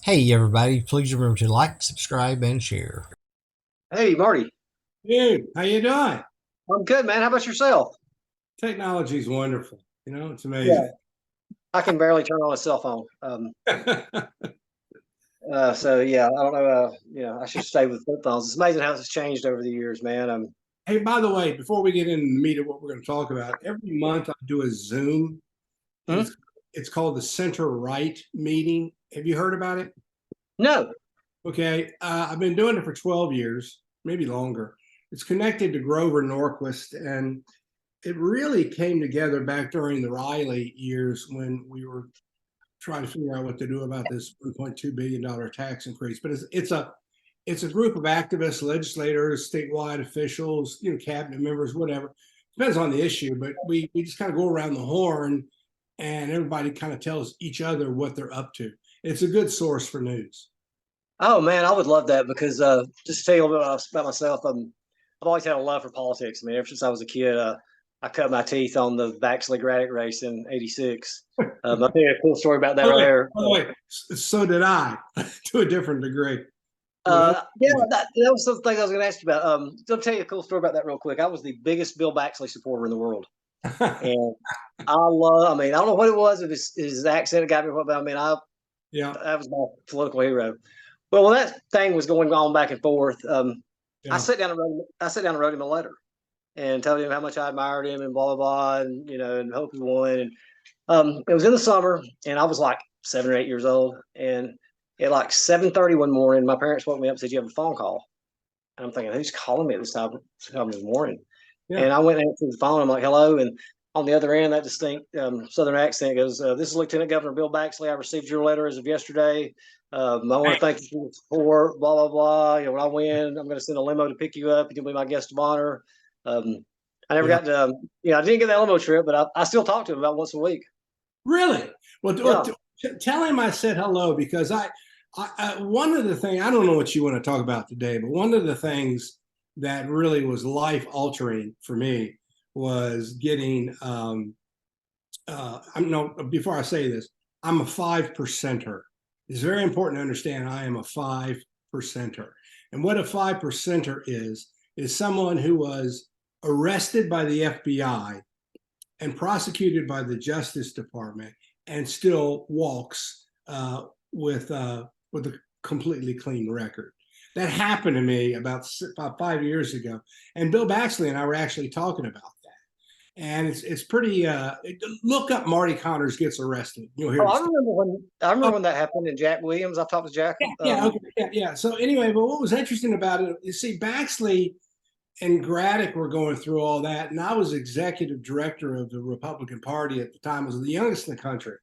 Hey everybody, please remember to like, subscribe, and share. Hey, Marty. Dude, how you doing? I'm good, man. How about yourself? Technology is wonderful. It's Yeah, amazing. I can barely turn on a cell phone. So yeah, I don't know. I should stay with flip phones. It's amazing how it's changed over the years, man. Hey, by the way, before we get into the meat of what we're going to talk about, every month I do a Zoom, and Hmm? it's called the Center Right meeting. Have you heard about it? No. Okay, I've been doing it for 12 years, maybe longer. It's connected to Grover Norquist, and it really came together back during the Riley years when we were trying to figure out what to do about this $1.2 billion tax increase. But it's a group of activists, legislators, statewide officials, cabinet members, whatever. Depends on the issue, but we just kind of go around the horn, and everybody kind of tells each other what they're up to. It's a good source for news. Oh man, I would love that because just to tell you a little bit about myself, I've always had a love for politics. I mean, ever since I was a kid, I cut my teeth on the Baxley Braddock race in '86. I'll tell you a cool story about that By the right way, there. by the way, so did I, to a different degree. Yeah, that was the thing I was going to ask you about. I'll tell you a cool story about that real quick. I was the biggest Bill Baxley supporter in the world. And I mean, I don't know what it was, if his accent that got me, but I mean, Yeah, that was my political hero. Well, when that thing was going on back and forth, yeah. I sat down and wrote him a letter and told him how much I admired him and blah, blah, blah, and, and hope he won. And it was in the summer, and I was like 7 or 8 years old. And at like 7:30 one morning, my parents woke me up and said, "You have a phone call." And I'm thinking, who's calling me at this time of the morning? Yeah. And I went and answered the phone. I'm like, "Hello." And on the other end, that distinct Southern accent goes, "This is Lieutenant Governor Bill Baxley. I received your letter as of yesterday. I want to thank you for your support, blah, blah, blah. When I win, I'm going to send a limo to pick you up. You'll be my guest of honor." Um, I never Yeah. got to, I didn't get that limo trip, but I still talk to him about once a week. Really? Yeah. Tell him I said hello because one of the things, I don't know what you want to talk about today, but one of the things that really was life altering for me was getting, I'm no, before I say this, I'm a 5%er. It's very important to understand I am a 5%er. And what a 5%er is someone who was arrested by the FBI and prosecuted by the Justice Department and still walks with a completely clean record. That happened to me about 5 years ago, and Bill Baxley and I were actually talking about that. And it's pretty. Look up Marty Connors gets arrested. You'll hear Oh, the story. I remember when that happened. And Jack Williams, I talked to Jack. Yeah, okay, yeah. So anyway, but what was interesting about it, you see, Baxley and Braddock were going through all that, and I was executive director of the Republican Party at the time. I was the youngest in the country.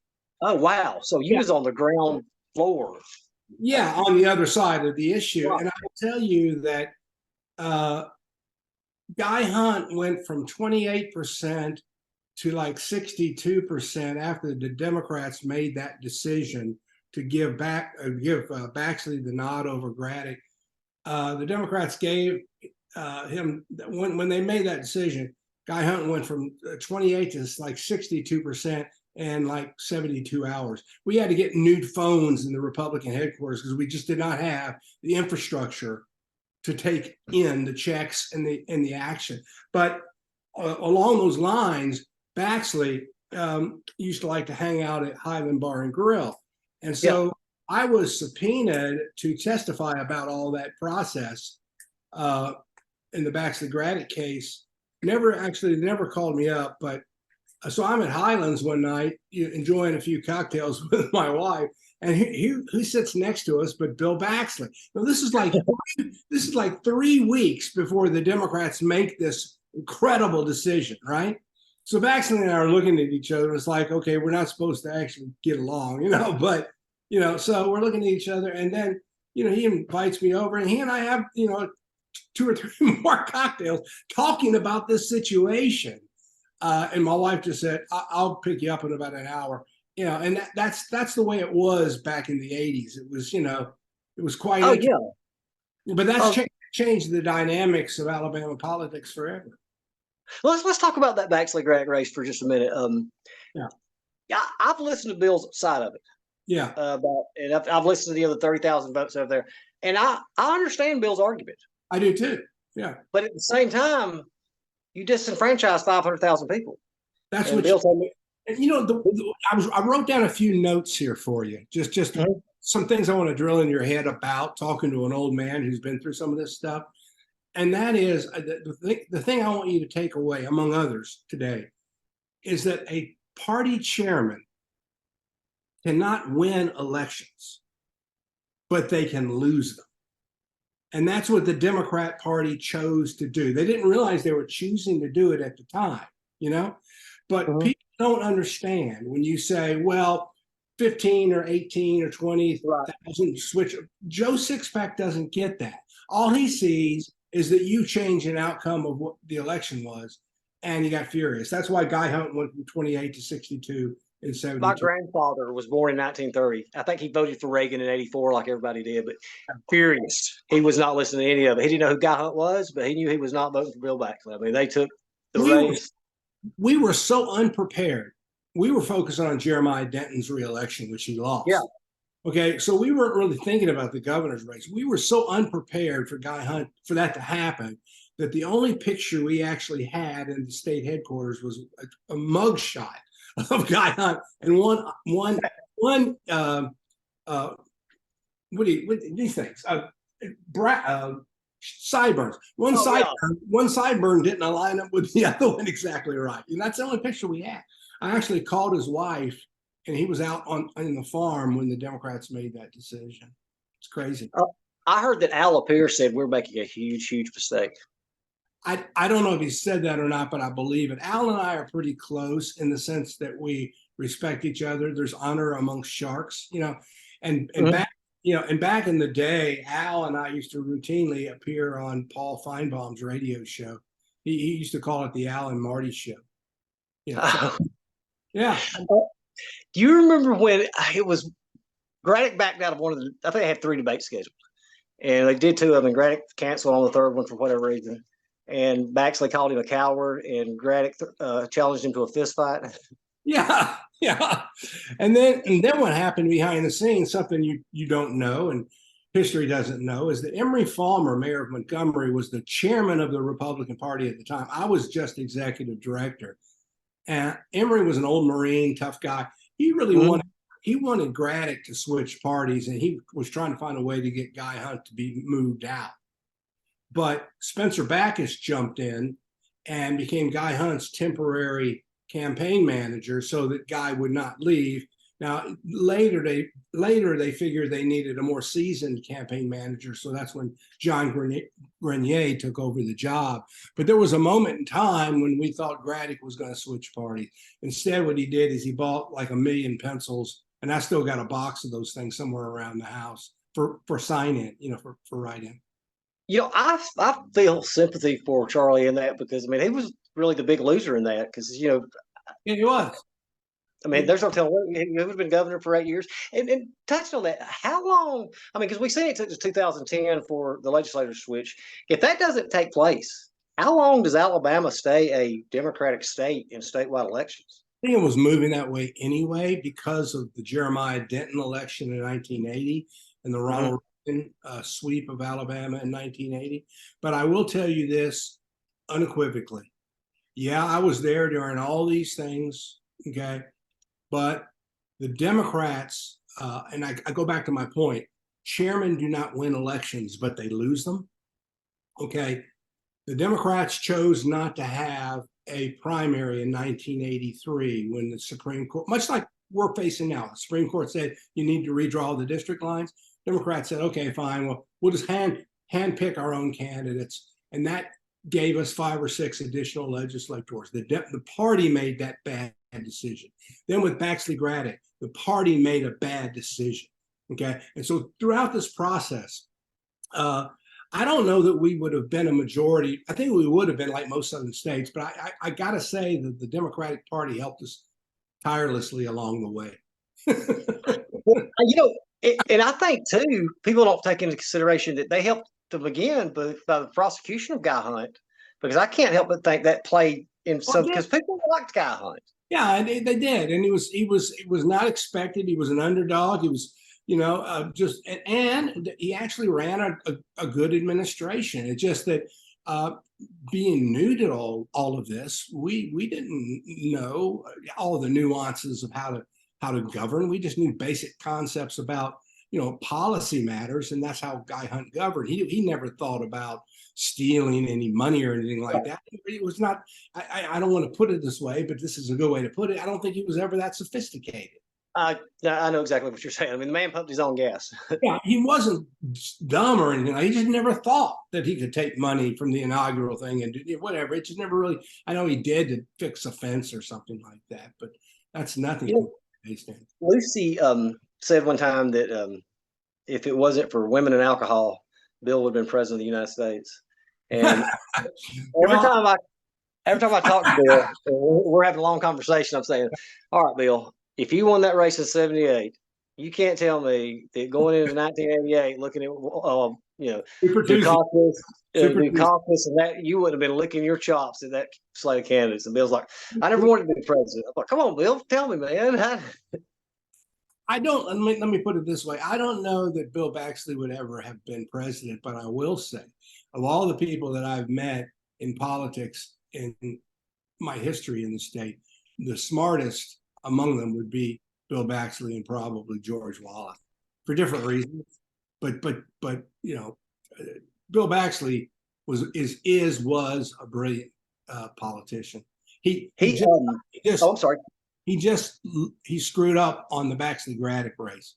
Oh wow! So you Yeah, was on the ground floor. yeah, on the other side of the issue, Right. and I will tell you that uh, Guy Hunt went from 28% to like 62% after the Democrats made that decision to give Baxley the nod over Braddock. The Democrats gave him when they made that decision. Guy Hunt went from 28 to like 62% in like 72 hours. We had to get new phones in the Republican headquarters because we just did not have the infrastructure to take in the checks and the action. But along those lines, Baxley used to like to hang out at Highland Bar and Grill, and Yeah. so I was subpoenaed to testify about all that process uh, in the Baxley Braddock case. Never called me up, but so I'm at Highlands one night enjoying a few cocktails with my wife, and who sits next to us but Bill Baxley. Now this is like 3 weeks before the Democrats make this incredible decision, right? So Baxley and I are looking at each other. It's like, okay, we're not supposed to actually get along, but so we're looking at each other, and then he invites me over, and he and I have two or three more cocktails talking about this situation. And my wife just said, "I'll pick you up in about an hour." And that's the way it was back in the '80s. It was, it was quite Oh interesting. yeah. But that's Um, changed the dynamics of Alabama politics forever. let's talk about that Baxley Grant race for just a minute. Yeah, Yeah, I've listened to Bill's side of it. Yeah, about, and I've listened to the other 30,000 votes over there, and I understand Bill's argument, I do too. Yeah, but at the same time, you disenfranchise 500,000 people, that's and what Bill told me. and you know, I wrote down a few notes here for you, just Mhm. some things I want to drill in your head about talking to an old man who's been through some of this stuff. And that is the thing I want you to take away, among others, today, is that a party chairman cannot win elections, but they can lose them. And that's what the Democrat Party chose to do. They didn't realize they were choosing to do it at the time, you know? But Mhm. people don't understand when you say, well, 15 or 18 or 20,000 Right. switch. Joe Sixpack doesn't get that. All he sees is that you change an outcome of what the election was, and he got furious. That's why Guy Hunt went from 28 to 62 in My 72. grandfather was born in 1930. I think he voted for Reagan in '84, like everybody did. But furious, he was not listening to any of it. He didn't know who Guy Hunt was, but he knew he was not voting for Bill Baxley. I mean, they took the We were race. we were so unprepared. We were focused on Jeremiah Denton's reelection, which he Yeah. lost. Okay, so we weren't really thinking about the governor's race. We were so unprepared for Guy Hunt for that to happen that the only picture we actually had in the state headquarters was a mug shot of Guy Hunt and one what do you think? Sideburns. Oh yeah. One sideburn didn't line up with the other one exactly right, and that's the only picture we had. I actually called his wife, and he was out on the farm when the Democrats made that decision. It's crazy. I heard that Al Pierce said we're making a huge, huge mistake. I don't know if he said that or not, but I believe it. Al and I are pretty close in the sense that we respect each other. There's honor amongst sharks, you know, and Mhm. back in the day, Al and I used to routinely appear on Paul Feinbaum's radio show. He used to call it the Al and Marty show. You know, so yeah. Do you remember when it was Braddock backed out of one of the? I think they had 3 debates scheduled, and they did 2 of them. And Braddock canceled on the 3rd one for whatever reason. And Baxley called him a coward, and Braddock challenged him to a fist fight. Yeah, yeah. And then what happened behind the scenes, something you don't know and history doesn't know, is that Emory Falmer, mayor of Montgomery, was the chairman of the Republican Party at the time. I was just executive director. And Emory was an old Marine, tough guy. He really wanted Braddock to switch parties, and he was trying to find a way to get Guy Hunt to be moved out. But Spencer Backus jumped in and became Guy Hunt's temporary campaign manager so that Guy would not leave. Now later they figured they needed a more seasoned campaign manager, so that's when John Grenier took over the job. But there was a moment in time when we thought Braddock was going to switch parties. Instead, what he did is he bought like 1 million pencils, and I still got a box of those things somewhere around the house for sign in, you know, for write in. You know, I feel sympathy for Charlie in that, because I mean he was really the big loser in that, because Yeah, he was. I mean there's no telling, he would have been governor for 8 years. And touched on that, how long? I mean, because we seen it took to 2010 for the legislature switch. If that doesn't take place, how long does Alabama stay a Democratic state in statewide elections? I think it was moving that way anyway because of the Jeremiah Denton election in 1980 and the Mhm. Ronald Reagan sweep of Alabama in 1980. But I will tell you this unequivocally. Yeah, I was there during all these things. Okay. But the Democrats, and I go back to my point, chairmen do not win elections, but they lose them. Okay. The Democrats chose not to have a primary in 1983 when the Supreme Court, much like we're facing now, the Supreme Court said you need to redraw the district lines. Democrats said, okay, fine, well, we'll just hand pick our own candidates. And that gave us 5 or 6 additional legislators. The party made that bad decision. Then with Baxley Braddock, the party made a bad decision. Okay. And so throughout this process, I don't know that we would have been a majority. I think we would have been like most southern states, but I got to say that the Democratic Party helped us tirelessly along the way. Well, and I think too, people don't take into consideration that they helped to begin by the prosecution of Guy Hunt, because I can't help but think that played in some, because people liked Guy Hunt. Yeah, and they did, and it was not expected. He was an underdog. He was, just and he actually ran a good administration. It's just that being new to all of this, we didn't know all the nuances of how to govern. We just knew basic concepts about policy matters, and that's how Guy Hunt governed. He never thought about stealing any money or anything like that. It was not. I don't want to put it this way, but this is a good way to put it. I don't think he was ever that sophisticated. I know exactly what you're saying. I mean, the man pumped his own gas. Yeah, he wasn't dumb or anything. He just never thought that he could take money from the inaugural thing and do whatever. It just never really. I know he did to fix a fence or something like that, but that's nothing. Lucy said one time that if it wasn't for women and alcohol, Bill would have been president of the United States. And every time I talk to Bill, we're having a long conversation. I'm saying, all right, Bill, if you won that race in '78, you can't tell me that going into 1988, looking at Dukakis and that, you would have been licking your chops at that slate of candidates. And Bill's like, I never wanted to be president. I'm like, come on, Bill, tell me, man. I don't. Let me put it this way. I don't know that Bill Baxley would ever have been president, but I will say, of all the people that I've met in politics in my history in the state, the smartest among them would be Bill Baxley and probably Georgewallace, for different reasons. But Bill Baxley was a brilliant politician. I'm sorry. He screwed up on the Baxley Graddick race.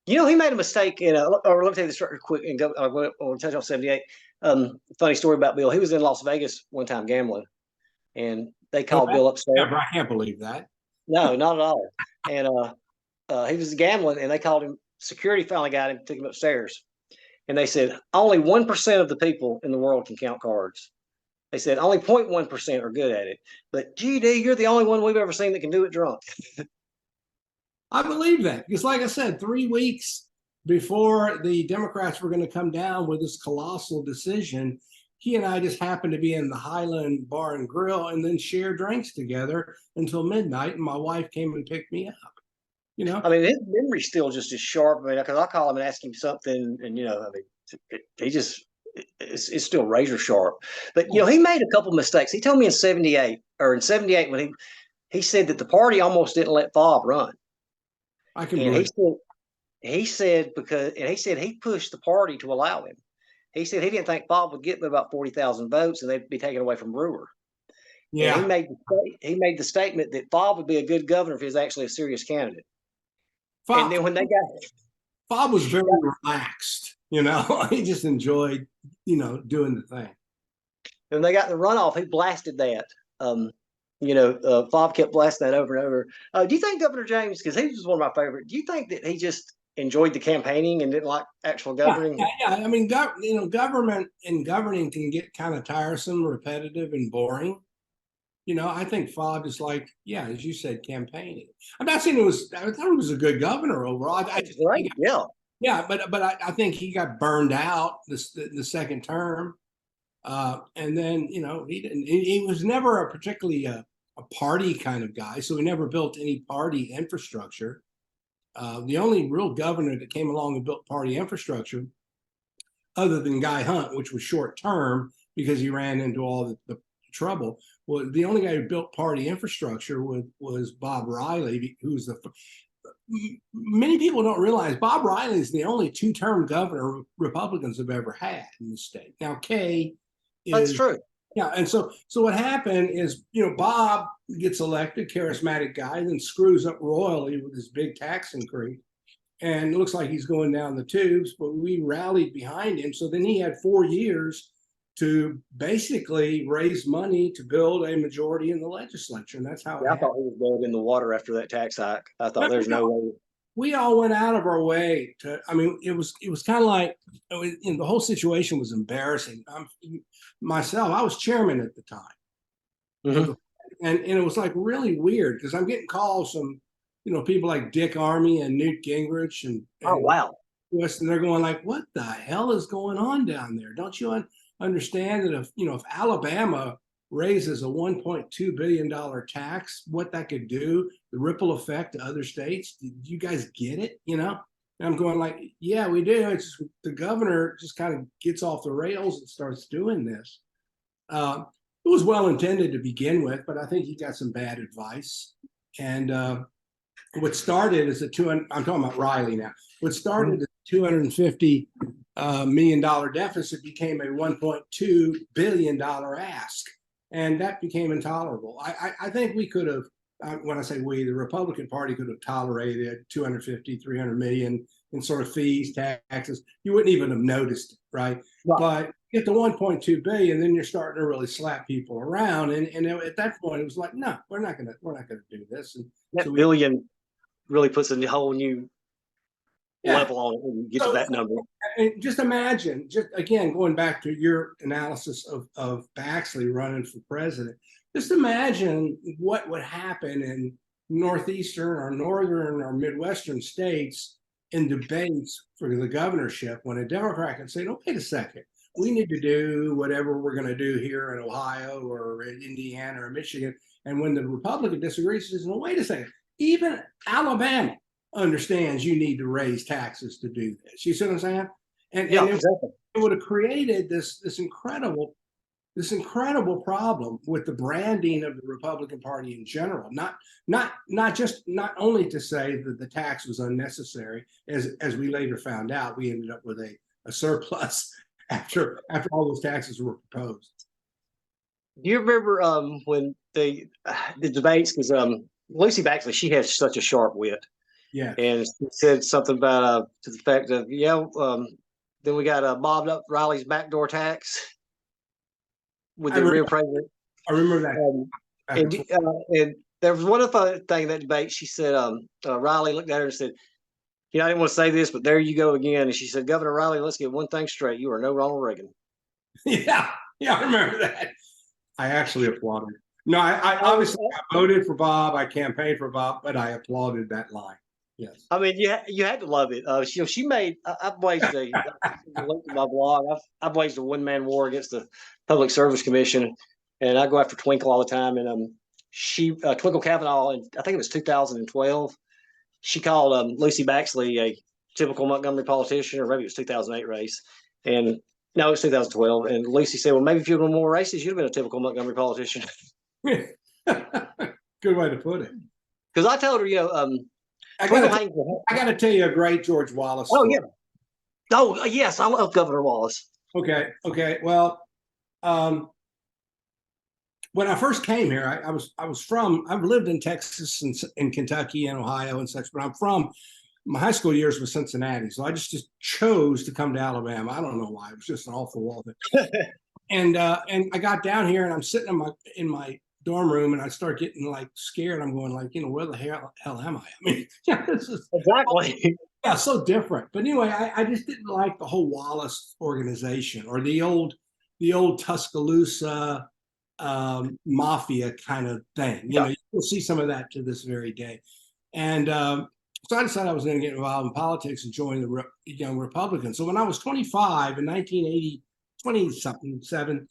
He made a mistake in or let me tell you this real quick and go. We'll touch on '78. Funny story about Bill. He was in Las Vegas one time gambling, and they called Bill upstairs. Yeah, I can't believe that. No, not at all. And he was gambling, and they called him. Security finally got him, took him upstairs, and they said only 1% of the people in the world can count cards. They said only 0.1% are good at it. But GD, you're the only one we've ever seen that can do it drunk. I believe that because, like I said, 3 weeks before the Democrats were going to come down with this colossal decision, he and I just happened to be in the Highland Bar and Grill and then share drinks together until midnight. And my wife came and picked me up. I mean, his memory's still just as sharp. I mean, because I call him and ask him something, and he just it's still razor sharp. But he made a couple mistakes. He told me in '78 when he said that the party almost didn't let Fob run. I can believe. He said he pushed the party to allow him. He said he didn't think Fob would get about 40,000 votes and they'd be taken away from Brewer. Yeah, and he made the statement that Fob would be a good governor if he was actually a serious candidate. And then when they got Fob was very relaxed. He just enjoyed, doing the thing. When they got the runoff, he blasted that. Fob kept blasting that over and over. Do you think Governor James, because he was one of my favorite, do you think that he just enjoyed the campaigning and didn't like actual governing? Yeah. I mean, government and governing can get kind of tiresome, repetitive, and boring. I think Fob is like, yeah, as you said, campaigning. I'm not saying I thought he was a good governor overall. Yeah, but I think he got burned out the second term, and then he didn't. He was never a particularly a party kind of guy, so he never built any party infrastructure. The only real governor that came along and built party infrastructure, other than Guy Hunt, which was short term because he ran into all the trouble. Well, the only guy who built party infrastructure was Bob Riley, who's many people don't realize Bob Riley is the only two-term governor Republicans have ever had in the state. Now, Kay is. That's true. Yeah, and so what happened is, Bob gets elected, charismatic guy, then screws up royally with his big tax increase, and it looks like he's going down the tubes. But we rallied behind him, so then he had 4 years to basically raise money to build a majority in the legislature, and that's how. Yeah, I thought he was going in the water after that tax hike. I thought there's no way. We all went out of our way to. I mean, it was kind of like the whole situation was embarrassing. Myself, I was chairman at the time, and it was like really weird because I'm getting calls from people like Dick Armey and Newt Gingrich and oh wow, and they're going like, what the hell is going on down there? Don't you understand that if Alabama raises a $1.2 billion tax, what that could do, the ripple effect to other states. Do you guys get it? You know? And I'm going like, yeah, we do. It's just, the governor just kind of gets off the rails and starts doing this. It was well intended to begin with, but I think he got some bad advice. And what started as I'm talking about Riley now. What started as a $250 million deficit became a $1.2 billion ask. And that became intolerable. I think we could have, when I say we, the Republican Party could have tolerated 250, 300 million in sort of fees, taxes. You wouldn't even have noticed it, right? But get to 1.2 billion, then you're starting to really slap people around. And at that point, it was like, no, we're not gonna do this. And that so billion really puts a whole new level on it when you get to that number. Just imagine, just again, going back to your analysis of Baxley running for president, just imagine what would happen in northeastern or northern or midwestern states in debates for the governorship when a Democrat can say, no, wait a second, we need to do whatever we're going to do here in Ohio or in Indiana or Michigan. And when the Republican disagrees, says, no, wait a second, even Alabama understands you need to raise taxes to do this. You see what I'm saying? And exactly. It would have created this incredible problem with the branding of the Republican Party in general. Not only to say that the tax was unnecessary, as we later found out, we ended up with a surplus after all those taxes were proposed. Do you remember when the debates? Because Lucy Baxley, she has such a sharp wit. Yeah, and she said something about to the fact of then we got mobbed up Riley's backdoor tax with the real president. I remember that. And there was one other thing in that debate. She said Riley looked at her and said, I didn't want to say this, but there you go again. And she said, Governor Riley, let's get one thing straight. You are no Ronald Reagan. Yeah, I remember that. I actually applauded. No, I obviously voted for Bob. I campaigned for Bob, but I applauded that line. Yes. I mean, you had to love it. She made. I've waged my blog. I've waged a one-man war against the Public Service Commission, and I go after Twinkle all the time. And Twinkle Kavanaugh, and I think it was 2012. She called Lucy Baxley a typical Montgomery politician, or maybe it was 2008 race. And no, it was 2012. And Lucy said, "Well, maybe if you'd won more races, you'd have been a typical Montgomery politician." Good way to put it. Because I told her, I got to tell you a great Georgewallace story. Oh, yeah. Oh, yes. I love Governor Wallace. Okay. Well, when I first came here, I've lived in Texas and in Kentucky and Ohio and such, but my high school years was Cincinnati. So I just chose to come to Alabama. I don't know why. It was just an awful wall thing. And I got down here and I'm sitting in my dorm room and I start getting like scared. I'm going like, where the hell am I? I mean, this is exactly. Yeah, so different. But anyway, I just didn't like the whole Wallace organization or the old Tuscaloosa mafia kind of thing. You'll see some of that to this very day. And so I decided I was going to get involved in politics and join the Young Republicans. So when I was 25 in 1980, 20-something,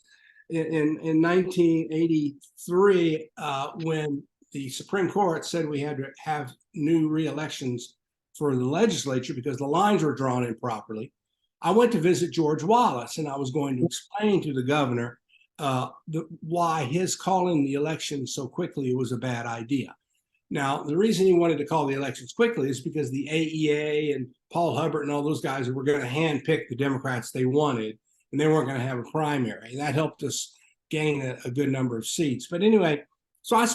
in 1983, when the Supreme Court said we had to have new re-elections for the legislature because the lines were drawn improperly, I went to visit Georgewallace, and I was going to explain to the governor why his calling the election so quickly was a bad idea. Now, the reason he wanted to call the elections quickly is because the AEA and Paul Hubbard and all those guys were going to handpick the Democrats they wanted, and they weren't going to have a primary. And that helped us gain a good number of seats. But anyway, so I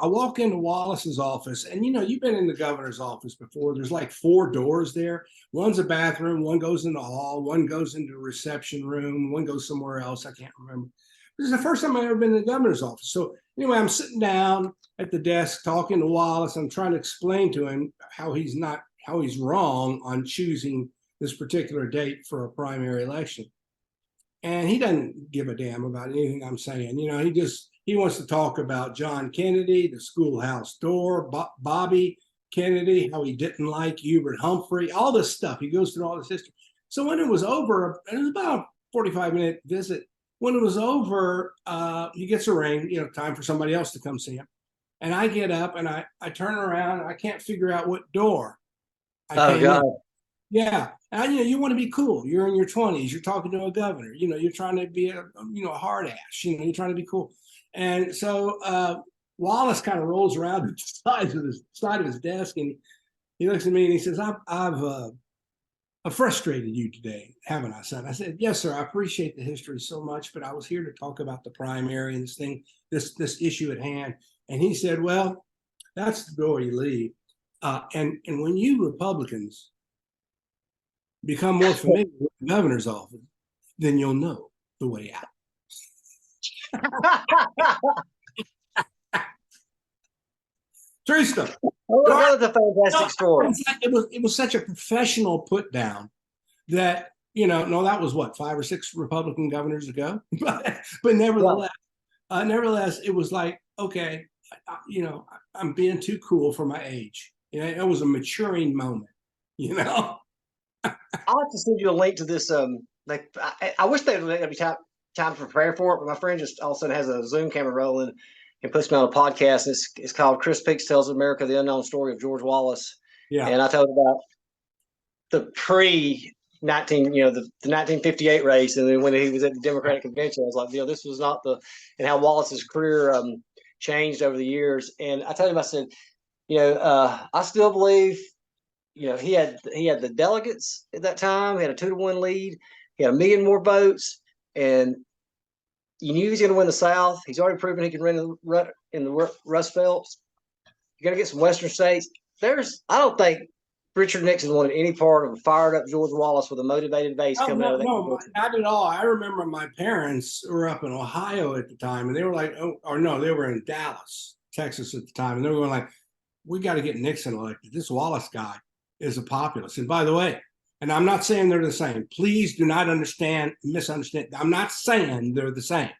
walk into Wallace's office, and you've been in the governor's office before. There's like 4 doors there. One's a bathroom, one goes in the hall, one goes into a reception room, one goes somewhere else. I can't remember. This is the first time I've ever been in the governor's office. So anyway, I'm sitting down at the desk talking to Wallace. I'm trying to explain to him how he's wrong on choosing this particular date for a primary election. And he doesn't give a damn about anything I'm saying. He wants to talk about John Kennedy, the schoolhouse door, Bobby Kennedy, how he didn't like Hubert Humphrey, all this stuff. He goes through all this history. So when it was over, it was about a 45-minute visit. when it was over, he gets a ring, time for somebody else to come see him. And I get up and I turn around and I can't figure out what door I came in. Yeah. And you want to be cool. You're in your 20s. You're talking to a governor. You're trying to be a hard ass. You're trying to be cool. And so Wallace kind of rolls around to the side of his desk and he looks at me and he says, I've frustrated you today, haven't I, son? I said, yes, sir. I appreciate the history so much, but I was here to talk about the primary and this issue at hand. And he said, well, that's the door you leave. And when you Republicans become more familiar with the governor's office, then you'll know the way out. True stuff. Oh, that was a fantastic story. It was such a professional put down that, no, that was what, 5 or 6 Republican governors ago. but nevertheless, it was like, okay, I'm being too cool for my age. It was a maturing moment, I'll have to send you a link to this. I wish there would be time to prepare for it, but my friend just all of a sudden has a Zoom camera rolling and puts me on a podcast. It's called Chris Peaks Tells America the Unknown Story of Georgewallace. Yeah. And I told about the the 1958 race, and then when he was at the Democratic convention, I was like, this was not and how Wallace's career changed over the years. And I told him, I said, I still believe, he had the delegates at that time. He had a 2-1 lead. He had 1 million more votes, and you knew he was going to win the South. He's already proven he can run in the Rust Belt. You're going to get some Western states. I don't think Richard Nixon wanted any part of a fired up George Wallace with a motivated base coming out of that. No, not at all. I remember my parents were up in Ohio at the time, and they were like, they were in Dallas, Texas at the time, and they were going like, we got to get Nixon elected. This Wallace guy is a populist. And by the way, and I'm not saying they're the same. Please do not misunderstand. I'm not saying they're the same.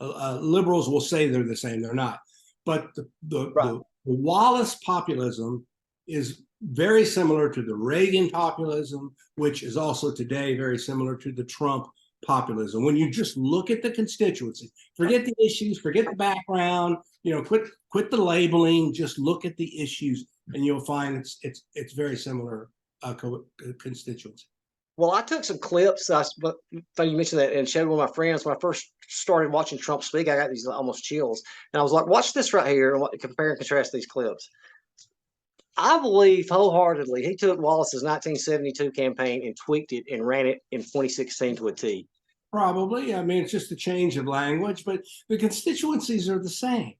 Liberals will say they're the same. They're not. But the Wallace populism is very similar to the Reagan populism, which is also today very similar to the Trump populism. When you just look at the constituency, forget the issues, forget the background, quit the labeling, just look at the issues, and you'll find it's very similar constituency. Well, I took some clips. But you mentioned that, and showed one of my friends when I first started watching Trump speak. I got these almost chills, and I was like, "Watch this right here, and compare and contrast these clips." I believe wholeheartedly he took Wallace's 1972 campaign and tweaked it and ran it in 2016 to a T. Probably. I mean, it's just a change of language, but the constituencies are the same.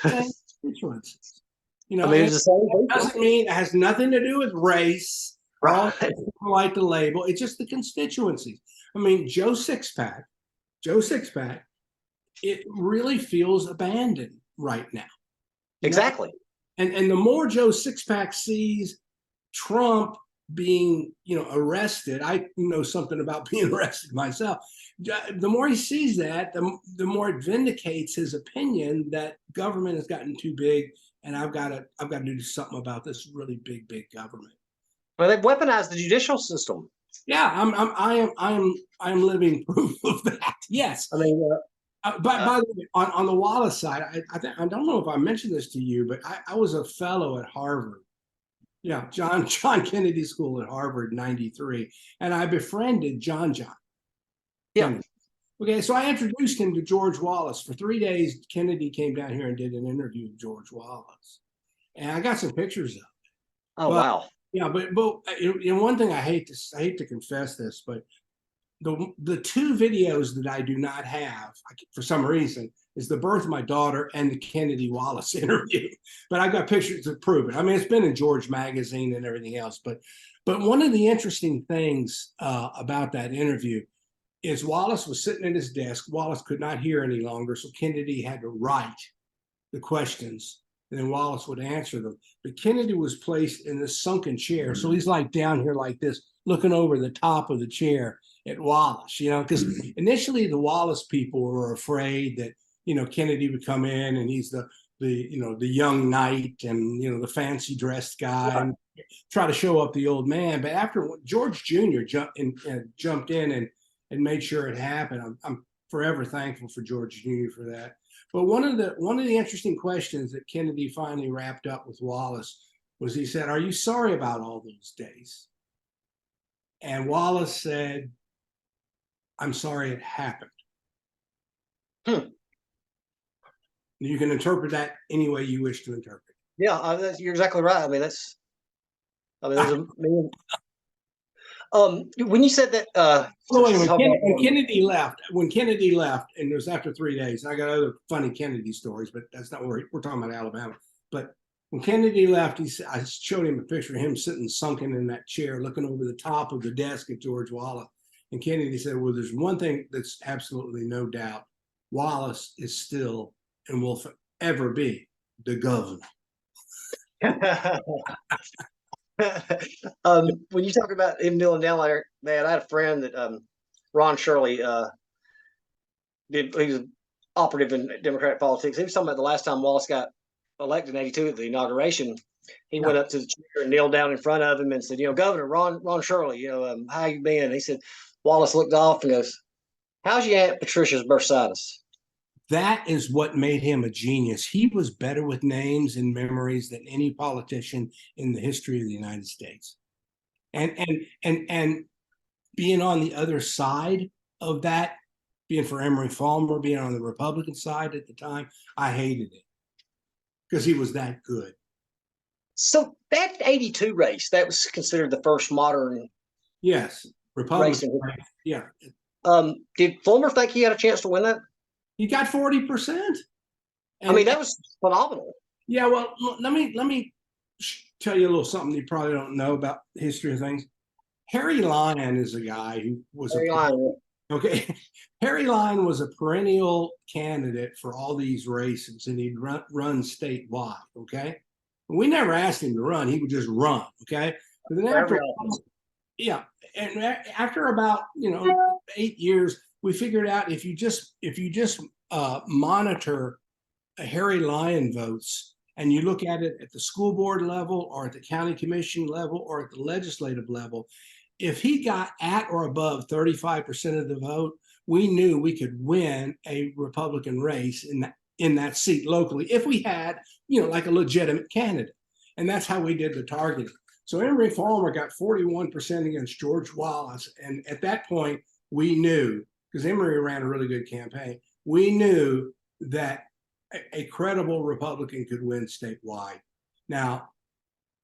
Constituencies. It's the same. It doesn't mean it has nothing to do with race. Right. People like the label. It's just the constituencies. I mean, Joe Sixpack, it really feels abandoned right now. Exactly. And the more Joe Sixpack sees Trump being, arrested, I know something about being arrested myself. The more he sees that, the more it vindicates his opinion that government has gotten too big, and I've got to do something about this really big government. Well, they've weaponized the judicial system. Yeah, I am living proof of that. Yes. I mean, by the way, on the Wallace side, I don't know if I mentioned this to you, but I was a fellow at Harvard. Yeah, John Kennedy School at Harvard, 93, and I befriended John. Yeah. Kennedy. Okay, so I introduced him to George Wallace. For 3 days, Kennedy came down here and did an interview with George Wallace, and I got some pictures of it. Oh, wow. Yeah, but one thing I hate to confess this, but the 2 videos that I do not have for some reason is the birth of my daughter and the Kennedy Wallace interview. But I got pictures to prove it. I mean, it's been in George Magazine and everything else. But one of the interesting things about that interview is Wallace was sitting at his desk. Wallace could not hear any longer, so Kennedy had to write the questions, and then Wallace would answer them. But Kennedy was placed in this sunken chair. So he's like down here like this, looking over the top of the chair at Wallace, because initially the Wallace people were afraid that, Kennedy would come in and he's the young knight and, the fancy dressed guy and try to show up the old man. But after George Jr. jumped in and made sure it happened. I'm forever thankful for George Jr. for that. But one of the interesting questions that Kennedy finally wrapped up with Wallace was, he said, "Are you sorry about all those days?" And Wallace said, "I'm sorry it happened." You can interpret that any way you wish to interpret. Yeah, you're exactly right. I mean, there's a million. When you said that, When Kennedy left, and it was after 3 days, I got other funny Kennedy stories, but that's not where we're talking about Alabama. But when Kennedy left, I showed him a picture of him sitting sunken in that chair, looking over the top of the desk at Georgewallace. And Kennedy said, "Well, there's one thing that's absolutely no doubt. Wallace is still and will forever be the governor." When you talk about him kneeling down there, man, I had a friend that Ron Shirley he was operative in Democratic politics. He was talking about the last time Wallace got elected in '82 at the inauguration. He went up to the chair and kneeled down in front of him and said, "Governor Ron Shirley, how you been?" And he said, Wallace looked off and goes, "How's your Aunt Patricia's bursitis?" That is what made him a genius. He was better with names and memories than any politician in the history of the United States. And being on the other side of that, being for Emory Fulmer, being on the Republican side at the time, I hated it because he was that good. So that '82 race, that was considered the first modern. Yes, Republican. Yeah. Did Fulmer think he had a chance to win that? He got 40%. I mean, that was phenomenal. Yeah, well, let me tell you a little something you probably don't know about the history of things. Harry Lyon is a guy who was okay. Harry Lyon was a perennial candidate for all these races, and he'd run statewide. Okay, we never asked him to run; he would just run. Okay, but then after about 8 years, we figured out if you just monitor Harry Lyon votes and you look at it at the school board level or at the county commission level or at the legislative level, if he got at or above 35% of the vote, we knew we could win a Republican race in that seat locally if we had like a legitimate candidate. And that's how we did the targeting. So Emory Fulmer got 41% against Georgewallace, and at that point we knew, because Emory ran a really good campaign, we knew that a credible Republican could win statewide. Now,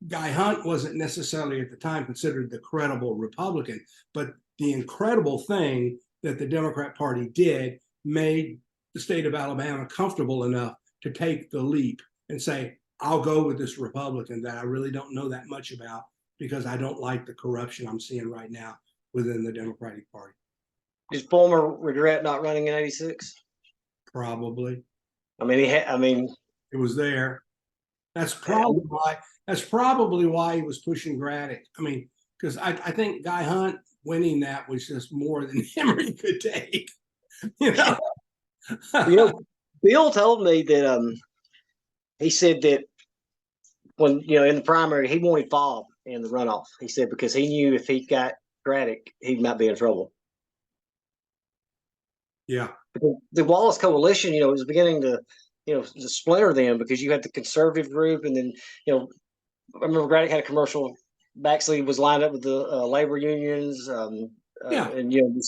Guy Hunt wasn't necessarily at the time considered the credible Republican, but the incredible thing that the Democrat Party did made the state of Alabama comfortable enough to take the leap and say, "I'll go with this Republican that I really don't know that much about because I don't like the corruption I'm seeing right now within the Democratic Party." Did Fulmer regret not running in '86? Probably. I mean, it was there. That's probably why he was pushing Braddock. I mean, because I think Guy Hunt winning that was just more than Emory could take. Bill told me that he said that when in the primary he wanted Fob in the runoff. He said because he knew if he got Braddock, he might be in trouble. Yeah. The Wallace coalition, was beginning to, to splinter them because you had the conservative group, and then, I remember Braddock had a commercial. Baxley was lined up with the labor unions, and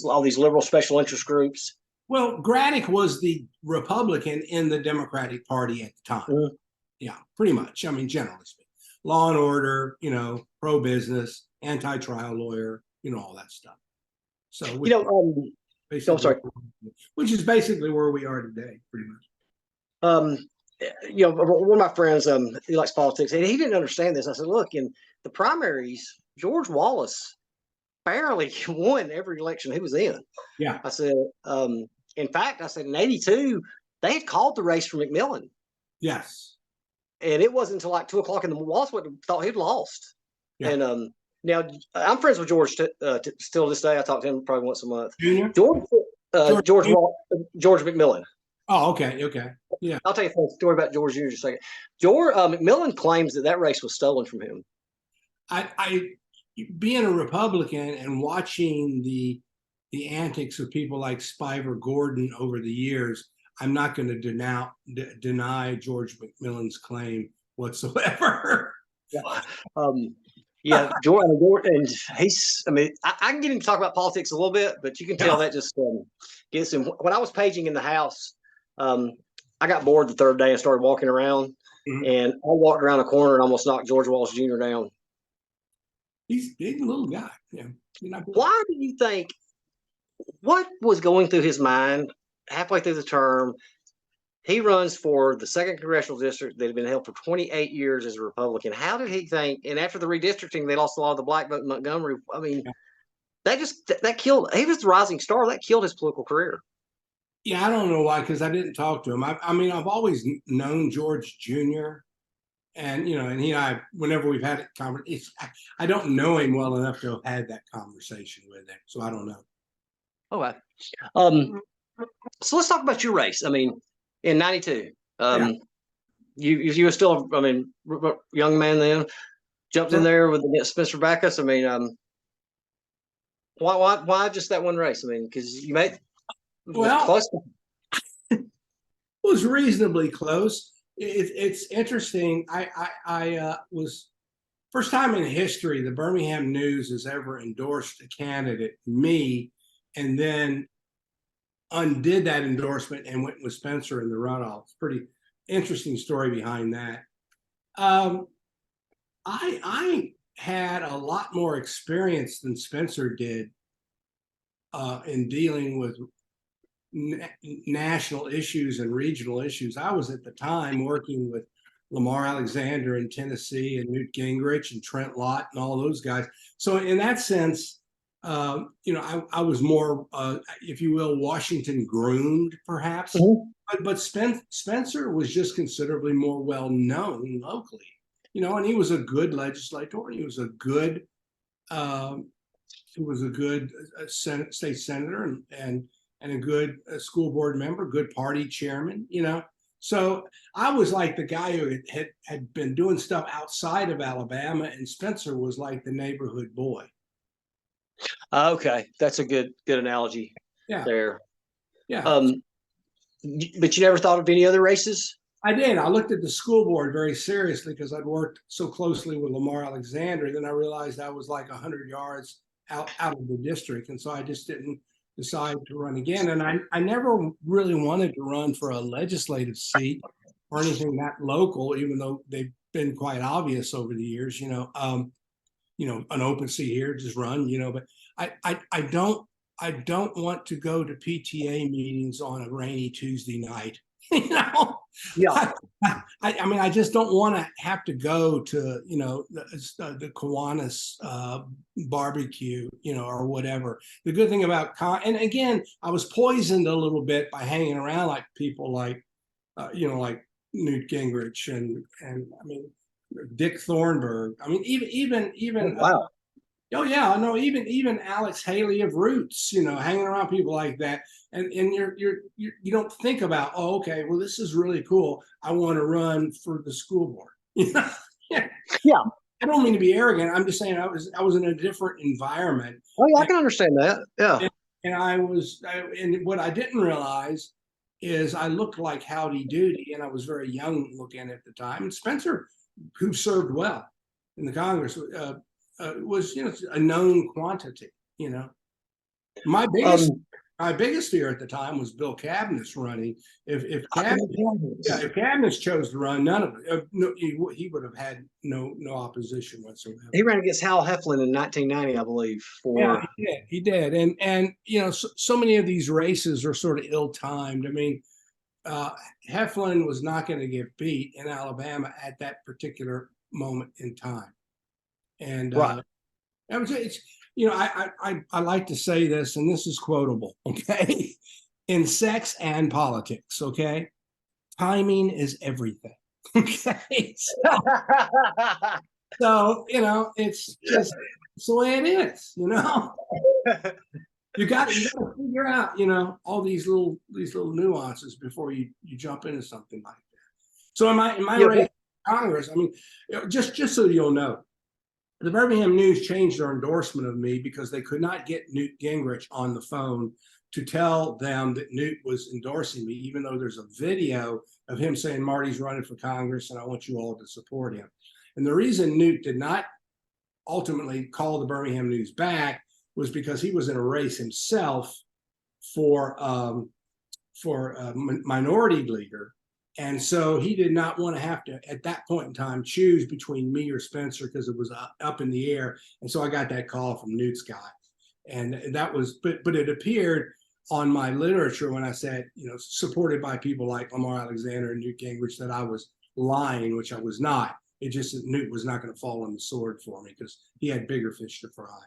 all these liberal special interest groups. Well, Braddock was the Republican in the Democratic Party at the time. Mm-hmm. Yeah, pretty much. I mean, generally speaking, law and order, pro-business, anti-trial lawyer, all that stuff. So, which is basically where we are today, pretty much. One of my friends, he likes politics, and he didn't understand this. I said, "Look, in the primaries, Georgewallace barely won every election he was in." Yeah. I said, in fact, in '82, they had called the race for McMillan. Yes. And it wasn't until like 2 o'clock in the morning, Wallace thought he'd lost. Yeah. And now I'm friends with George still this day. I talk to him probably once a month. Junior? George McMillan. Oh, okay. Yeah. I'll tell you a story about George Jr. in a second. George McMillan claims that race was stolen from him. I being a Republican and watching the the antics of people like Spiver Gordon over the years, I'm not going to deny George McMillan's claim whatsoever. Yeah. Yeah, Jordan, and he's, I mean, I can get him to talk about politics a little bit, but you can tell that just gets him. When I was paging in the house, I got bored the third day and started walking around, and I walked around the corner and almost knocked Georgewallace Jr. down. He's a big little guy. Yeah. Why do you think, what was going through his mind halfway through the term? He runs for the 2nd Congressional District that had been held for 28 years as a Republican. How did he think? And after the redistricting, they lost a lot of the black vote in Montgomery. I mean, that killed. He was the rising star. That killed his political career. Yeah, I don't know why, because I didn't talk to him. I mean, I've always known George Jr. And, and he and I, whenever we've had a conversation, I don't know him well enough to have had that conversation with him. So I don't know. Okay. So let's talk about your race. I mean, in '92, you were still, I mean, young man then, jumped in there with Spencer Backus. I mean, why just that one race? I mean, because you made close. It was reasonably close. It's interesting. I was first time in history the Birmingham News has ever endorsed a candidate, me, and then undid that endorsement and went with Spencer in the runoff. Pretty interesting story behind that. I had a lot more experience than Spencer did in dealing with national issues and regional issues. I was at the time working with Lamar Alexander in Tennessee and Newt Gingrich and Trent Lott and all those guys. So in that sense, I was more, if you will, Washington groomed, perhaps. But Spencer was just considerably more well known locally, and he was a good legislator. He was a good, state senator and a good school board member, good party chairman. So I was like the guy who had been doing stuff outside of Alabama, and Spencer was like the neighborhood boy. Okay, that's a good analogy. Yeah. There. Yeah. But you never thought of any other races? I did. I looked at the school board very seriously because I'd worked so closely with Lamar Alexander. Then I realized I was like 100 yards out of the district, and so I just didn't decide to run again. And I never really wanted to run for a legislative seat or anything that local, even though they've been quite obvious over the years. An open seat here, just run. But I don't want to go to PTA meetings on a rainy Tuesday night. Yeah. I mean, I just don't want to have to go to the Kiwanis barbecue, or whatever. The good thing about and again, I was poisoned a little bit by hanging around like people like like Newt Gingrich and I mean Dick Thornburgh. I mean even wow. Oh yeah, no, even Alex Haley of Roots, hanging around people like that, and you don't think about, oh, okay, well, this is really cool. I want to run for the school board. Yeah. I don't mean to be arrogant. I'm just saying I was in a different environment. Oh yeah, I can understand that. Yeah. And what I didn't realize is I looked like Howdy Doody, and I was very young looking at the time. And Spencer, who served well in the Congress, was a known quantity. My biggest fear at the time was Bill Cabinet's running. If Cabinet chose to run, none of it. He would have had no opposition whatsoever. He ran against Hal Heflin in 1990, I believe. He did, and so many of these races are sort of ill-timed. I mean, Heflin was not going to get beat in Alabama at that particular moment in time. And right. I like to say this, and this is quotable, okay? In sex and politics, okay? Timing is everything, okay? So it's just it's the way it is, You got to figure out, all these little nuances before you jump into something like that. So in my race in Congress, I mean, just so you'll know, the Birmingham News changed their endorsement of me because they could not get Newt Gingrich on the phone to tell them that Newt was endorsing me, even though there's a video of him saying, Marty's running for Congress and I want you all to support him. And the reason Newt did not ultimately call the Birmingham News back was because he was in a race himself for minority leader. And so he did not want to have to, at that point in time, choose between me or Spencer because it was up in the air. And so I got that call from Newt's guy. And that was, but it appeared on my literature when I said, supported by people like Lamar Alexander and Newt Gingrich, that I was lying, which I was not. It just that Newt was not going to fall on the sword for me because he had bigger fish to fry.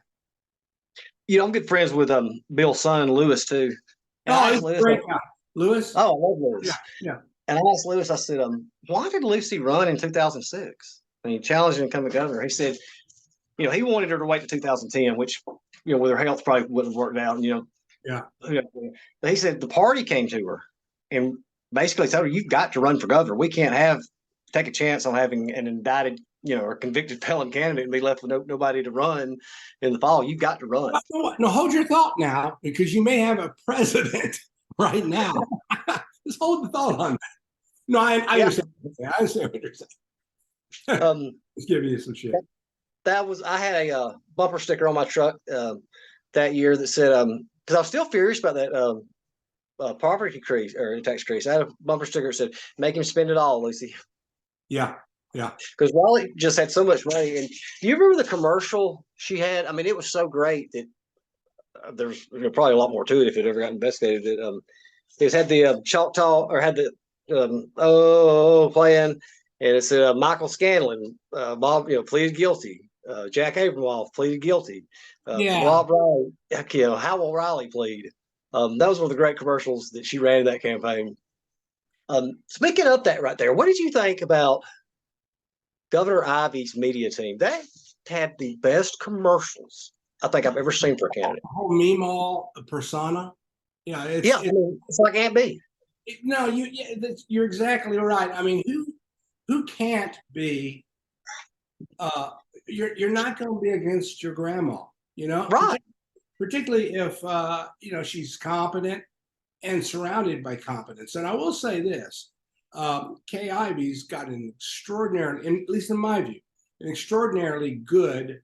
I'm good friends with Bill's son, Lewis, too. And he's a great guy. Lewis? Oh, I love Lewis. Yeah. And I asked Lewis, I said, why did Lucy run in 2006? And he challenged him to become the governor. He said, he wanted her to wait to 2010, which, with her health probably wouldn't have worked out. Yeah. But he said the party came to her and basically told her, you've got to run for governor. We can't take a chance on having an indicted, or convicted felon candidate and be left with nobody to run in the fall. You've got to run. No, hold your thought now, because you may have a president right now. Just hold the thought on that. No, I understand. I understand what you're saying. Just giving you some shit. I had a bumper sticker on my truck that year that said, because I was still furious about that property increase or tax increase. I had a bumper sticker that said, make him spend it all, Lucy. Yeah. Because Raleigh just had so much money. And do you remember the commercial she had? I mean, it was so great that there's probably a lot more to it if it ever got investigated. It had the Choctaw, or had the playing, and it said Michael Scanlon, Bob, pleaded guilty. Jack Abramoff pleaded guilty. Bob Riley, how will Riley plead? Those were the great commercials that she ran in that campaign. Speaking of that right there, what did you think about Governor Ivey's media team? They had the best commercials I think I've ever seen for a candidate. The whole Meemaw persona. It's like Aunt B. You're exactly right. I mean, who can't be? You're not going to be against your grandma, right? Particularly if she's competent and surrounded by competence. And I will say this: Kay Ivey's got an extraordinary, at least in my view, an extraordinarily good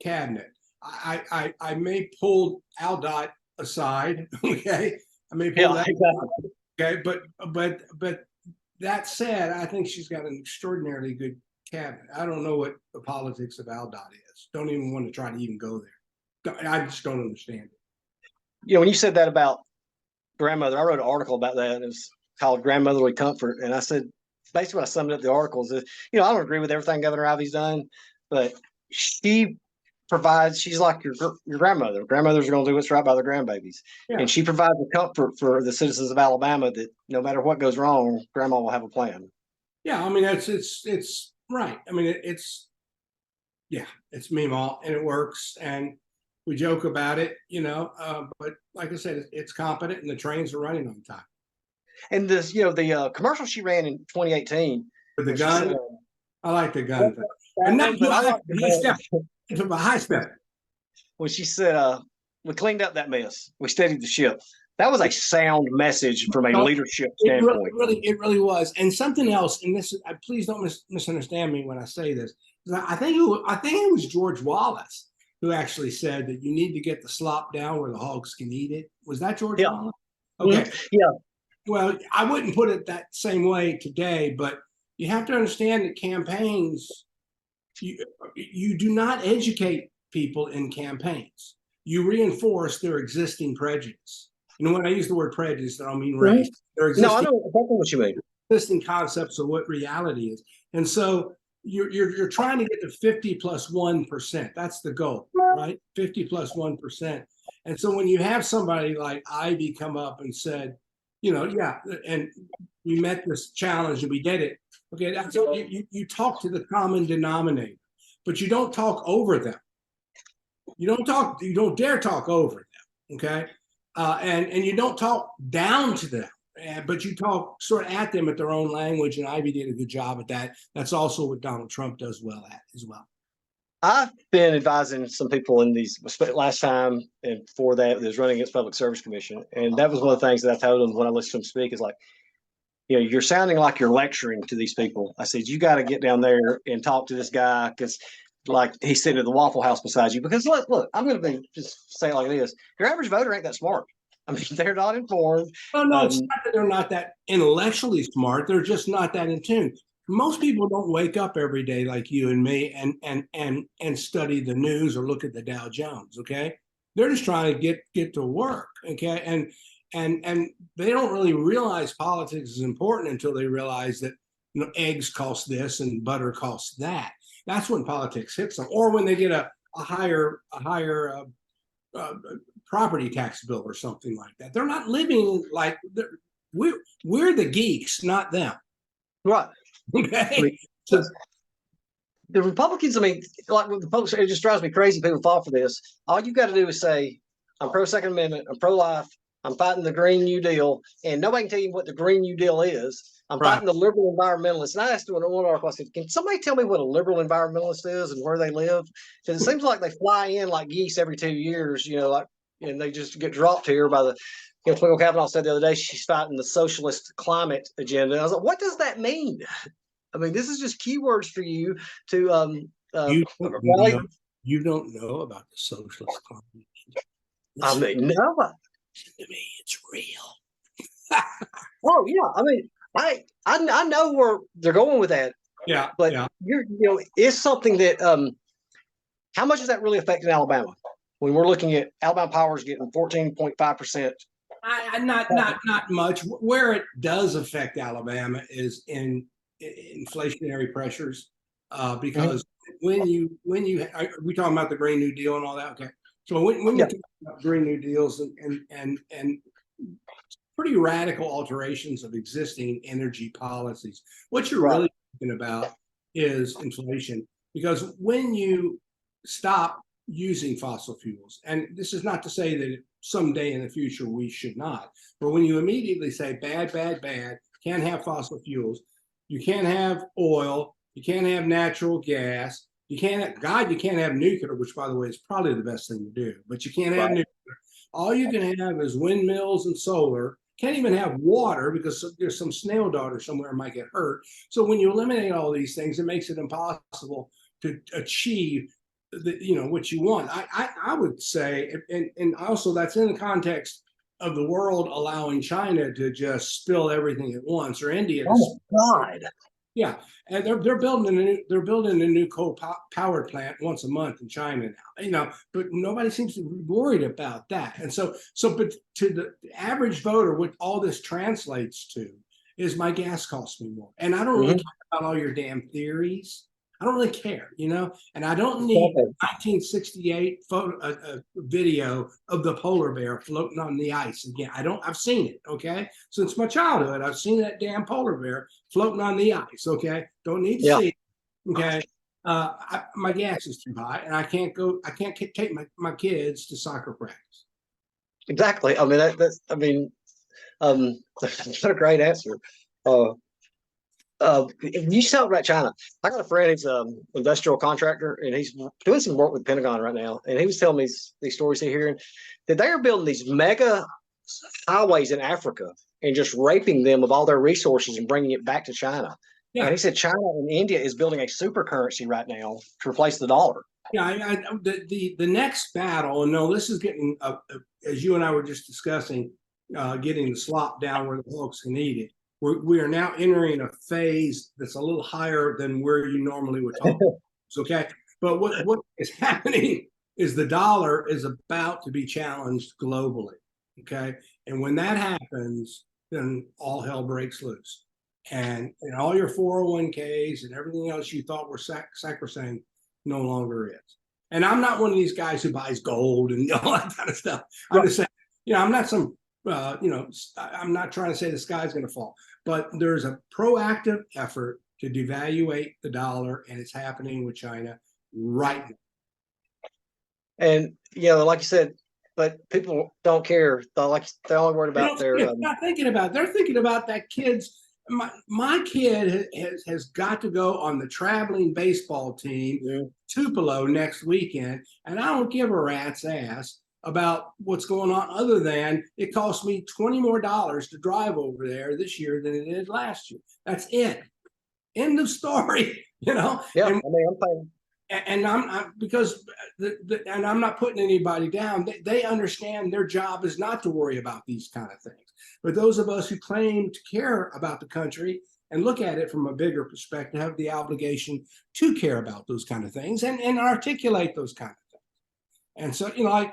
cabinet. I may pull Al Dot aside, okay? I may pull that aside, okay? But that said, I think she's got an extraordinarily good cabinet. I don't know what the politics of Al Dot is. Don't even want to try to even go there. I just don't understand it. When you said that about grandmother, I wrote an article about that, and it was called Grandmotherly Comfort. And I said, basically, what I summed up the article is that, I don't agree with everything Governor Ivey's done, but she's like your grandmother. Grandmothers are going to do what's right by their grandbabies. Yeah. And she provides the comfort for the citizens of Alabama that no matter what goes wrong, grandma will have a plan. Yeah, I mean, it's right. I mean, it's Meemaw, and it works. And we joke about it, but like I said, it's competent and the trains are running on time. And this, the commercial she ran in 2018. With the gun? I like the gun thing. And that, from a high step. When she said, we cleaned up that mess. We steadied the ship. That was a sound message from a leadership standpoint. It really was. And something else, and this is, please don't misunderstand me when I say this. I think it was Georgewallace who actually said that you need to get the slop down where the hogs can eat it. Was that Georgewallace? Okay. Mm-hmm. Yeah. Well, I wouldn't put it that same way today, but you have to understand that campaigns, you do not educate people in campaigns. You reinforce their existing prejudice. When I use the word prejudice, I don't mean race. No, I know exactly what you mean. Existing concepts of what reality is. And so you're trying to get to 50 plus 1%. That's the goal, right? 50 plus 1%. And so when you have somebody like Ivey come up and said, and we met this challenge and we did it. Okay, that's you talk to the common denominator, but you don't talk over them. You don't dare talk over them. Okay, and you don't talk down to them, but you talk sort of at them at their own language. And Ivey did a good job at that. That's also what Donald Trump does well at as well. I've been advising some people in these last time and before that was running against Public Service Commission, and that was one of the things that I told them when I listened to them speak is like, you're sounding like you're lecturing to these people. I said, you got to get down there and talk to this guy because, like, he's sitting at the Waffle House beside you. Because look, I'm going to just say it like it is. Your average voter ain't that smart. I mean, they're not informed. Oh, no, it's not that they're not that intellectually smart. They're just not that in tune. Most people don't wake up every day like you and me and study the news or look at the Dow Jones. Okay, they're just trying to get to work. Okay, and they don't really realize politics is important until they realize that eggs cost this and butter costs that. That's when politics hits them, or when they get a higher property tax bill or something like that. They're not living like we're the geeks, not them. Right. Okay. I mean, so the Republicans, I mean, like with the folks, it just drives me crazy. People fall for this. All you got to do is say, I'm pro Second Amendment, I'm pro life, I'm fighting the Green New Deal, and nobody can tell you what the Green New Deal is. I'm fighting the liberal environmentalists. And I asked one article, I said, can somebody tell me what a liberal environmentalist is and where they live? Because it seems like they fly in like geese every 2 years, and they just get dropped here by the. Twinkle Kavanaugh said the other day she's fighting the socialist climate agenda. And I was like, what does that mean? I mean, this is just keywords for you to you don't know about the socialist climate. I mean, no. To me, it's real. Oh yeah, I mean, I know where they're going with that. Yeah, but yeah. It's something that how much is that really affecting Alabama when we're looking at Alabama Power's getting 14.5%? Not much. Where it does affect Alabama is in inflationary pressures, because when you are we talking about the Green New Deal and all that? Okay, so when you talk about Green New Deals and pretty radical alterations of existing energy policies, what you're really talking about is inflation, because when you stop using fossil fuels, and this is not to say that someday in the future we should not, but when you immediately say bad, can't have fossil fuels, you can't have oil, you can't have natural gas, you can't have nuclear, which by the way is probably the best thing to do, but you can't have nuclear. All you can have is windmills and solar. Can't even have water because there's some snail daughter somewhere might get hurt. So when you eliminate all these things, it makes it impossible to achieve what you want. I would say, and also that's in the context of the world allowing China to just spill everything at once, or India. Oh God! Yeah, and they're building a new coal-powered plant once a month in China now. But nobody seems to be worried about that. And but to the average voter, what all this translates to is my gas costs me more, and I don't really care about all your damn theories. I don't really care, and I don't need a 1968 video of the polar bear floating on the ice again. I've seen it, okay? Since my childhood, I've seen that damn polar bear floating on the ice, okay? Don't need to see it, okay? My gas is too high, and I can't take my kids to soccer practice. Exactly. I mean, that's a great answer. You talk about China. I got a friend, he's an industrial contractor, and he's doing some work with the Pentagon right now. And he was telling me these stories he's hearing that they are building these mega highways in Africa and just raping them of all their resources and bringing it back to China. Yeah. And he said China and India is building a super currency right now to replace the dollar. Yeah, the next battle, and no, this is getting, as you and I were just discussing, getting the slop down where the folks can eat it. We are now entering a phase that's a little higher than where you normally would talk. Okay, but what is happening is the dollar is about to be challenged globally. Okay, and when that happens, then all hell breaks loose, and all your 401ks and everything else you thought were sacrosanct no longer is. And I'm not one of these guys who buys gold and all that kind of stuff. I'm just saying, I'm not some. I'm not trying to say the sky's going to fall, but there's a proactive effort to devaluate the dollar, and it's happening with China right now. And like you said, but people don't care. They're only worried about They're not thinking about. They're thinking about that kid's my kid has got to go on the traveling baseball team, Tupelo, next weekend, and I don't give a rat's ass about what's going on, other than it cost me $20 more to drive over there this year than it did last year. That's it. End of story. Yeah, and, I mean, I'm paying. and I'm because and I'm not putting anybody down. They understand their job is not to worry about these kind of things. But those of us who claim to care about the country and look at it from a bigger perspective have the obligation to care about those kind of things and articulate those kind of things. And so, I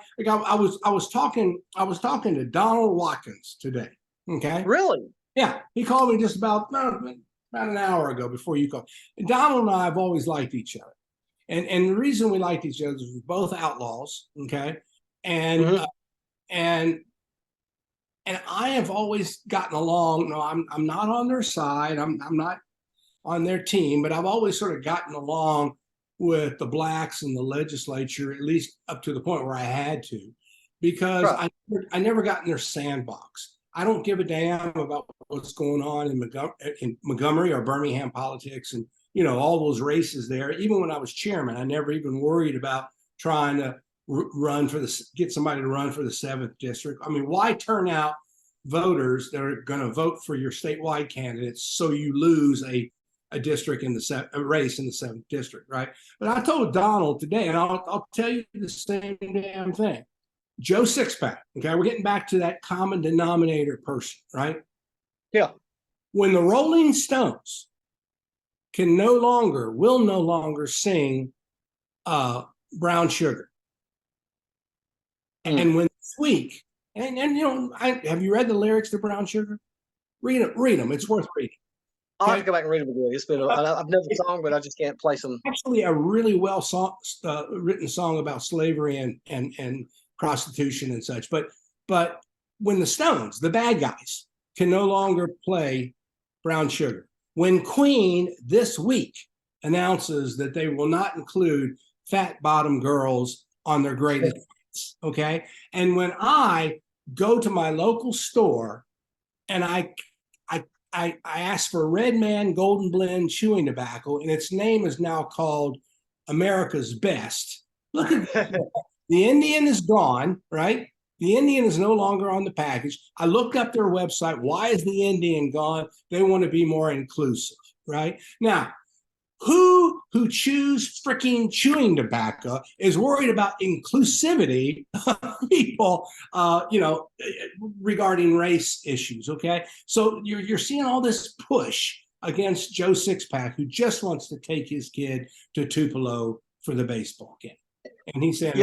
was talking to Donald Watkins today. Okay. Really? Yeah, he called me just about an hour ago before you called. And Donald and I have always liked each other. And the reason we liked each other is we're both outlaws, okay? And and I have always gotten along. No, I'm not on their side. I'm not on their team, but I've always sort of gotten along with the blacks in the legislature, at least up to the point where I had to, because I never got in their sandbox. I don't give a damn about what's going on in Montgomery or Birmingham politics and all those races there. Even when I was chairman, I never even worried about trying to get somebody to run for the 7th district. I mean, why turn out voters that are going to vote for your statewide candidates so you lose a district in a race in the 7th district, right? But I told Donald today, and I'll tell you the same damn thing. Joe Sixpack, okay, we're getting back to that common denominator person, right? Yeah. When the Rolling Stones will no longer sing Brown Sugar. And when this week, and have you read the lyrics to Brown Sugar? Read them. It's worth reading. I'll have to go back and read them again. It's been I've known the song, but I just can't play some. Actually, a really well written song about slavery and prostitution and such. But when the Stones, the bad guys, can no longer play Brown Sugar, when Queen this week announces that they will not include fat bottom girls on their greatest hits, okay? And when I go to my local store and I ask for Red Man Golden Blend chewing tobacco, and its name is now called America's Best. Look at that. The Indian is gone, right? The Indian is no longer on the package. I looked up their website. Why is the Indian gone? They want to be more inclusive, right? Now, who chews freaking chewing tobacco is worried about inclusivity of people, regarding race issues, okay? So you're seeing all this push against Joe Sixpack, who just wants to take his kid to Tupelo for the baseball game. And he said,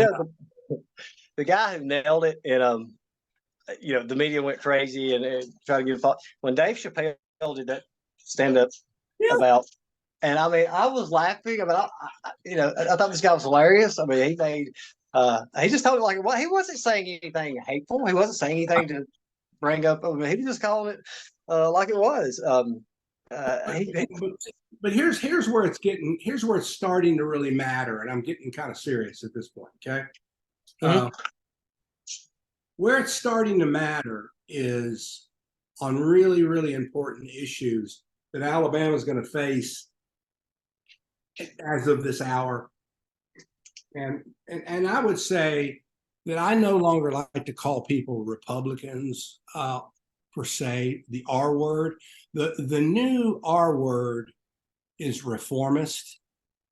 the guy who nailed it, and the media went crazy and tried to get involved. When Dave Chappelle did that stand up about, and I mean, I was laughing. I mean, I thought this guy was hilarious. I mean, he just told it like, well, he wasn't saying anything hateful. He wasn't saying anything to bring up. I mean, he was just calling it like it was. But here's where it's starting to really matter, and I'm getting kind of serious at this point. Okay, where it's starting to matter is on really, really important issues that Alabama is going to face as of this hour, and I would say that I no longer like to call people Republicans per se. The R word, the new R word is reformist,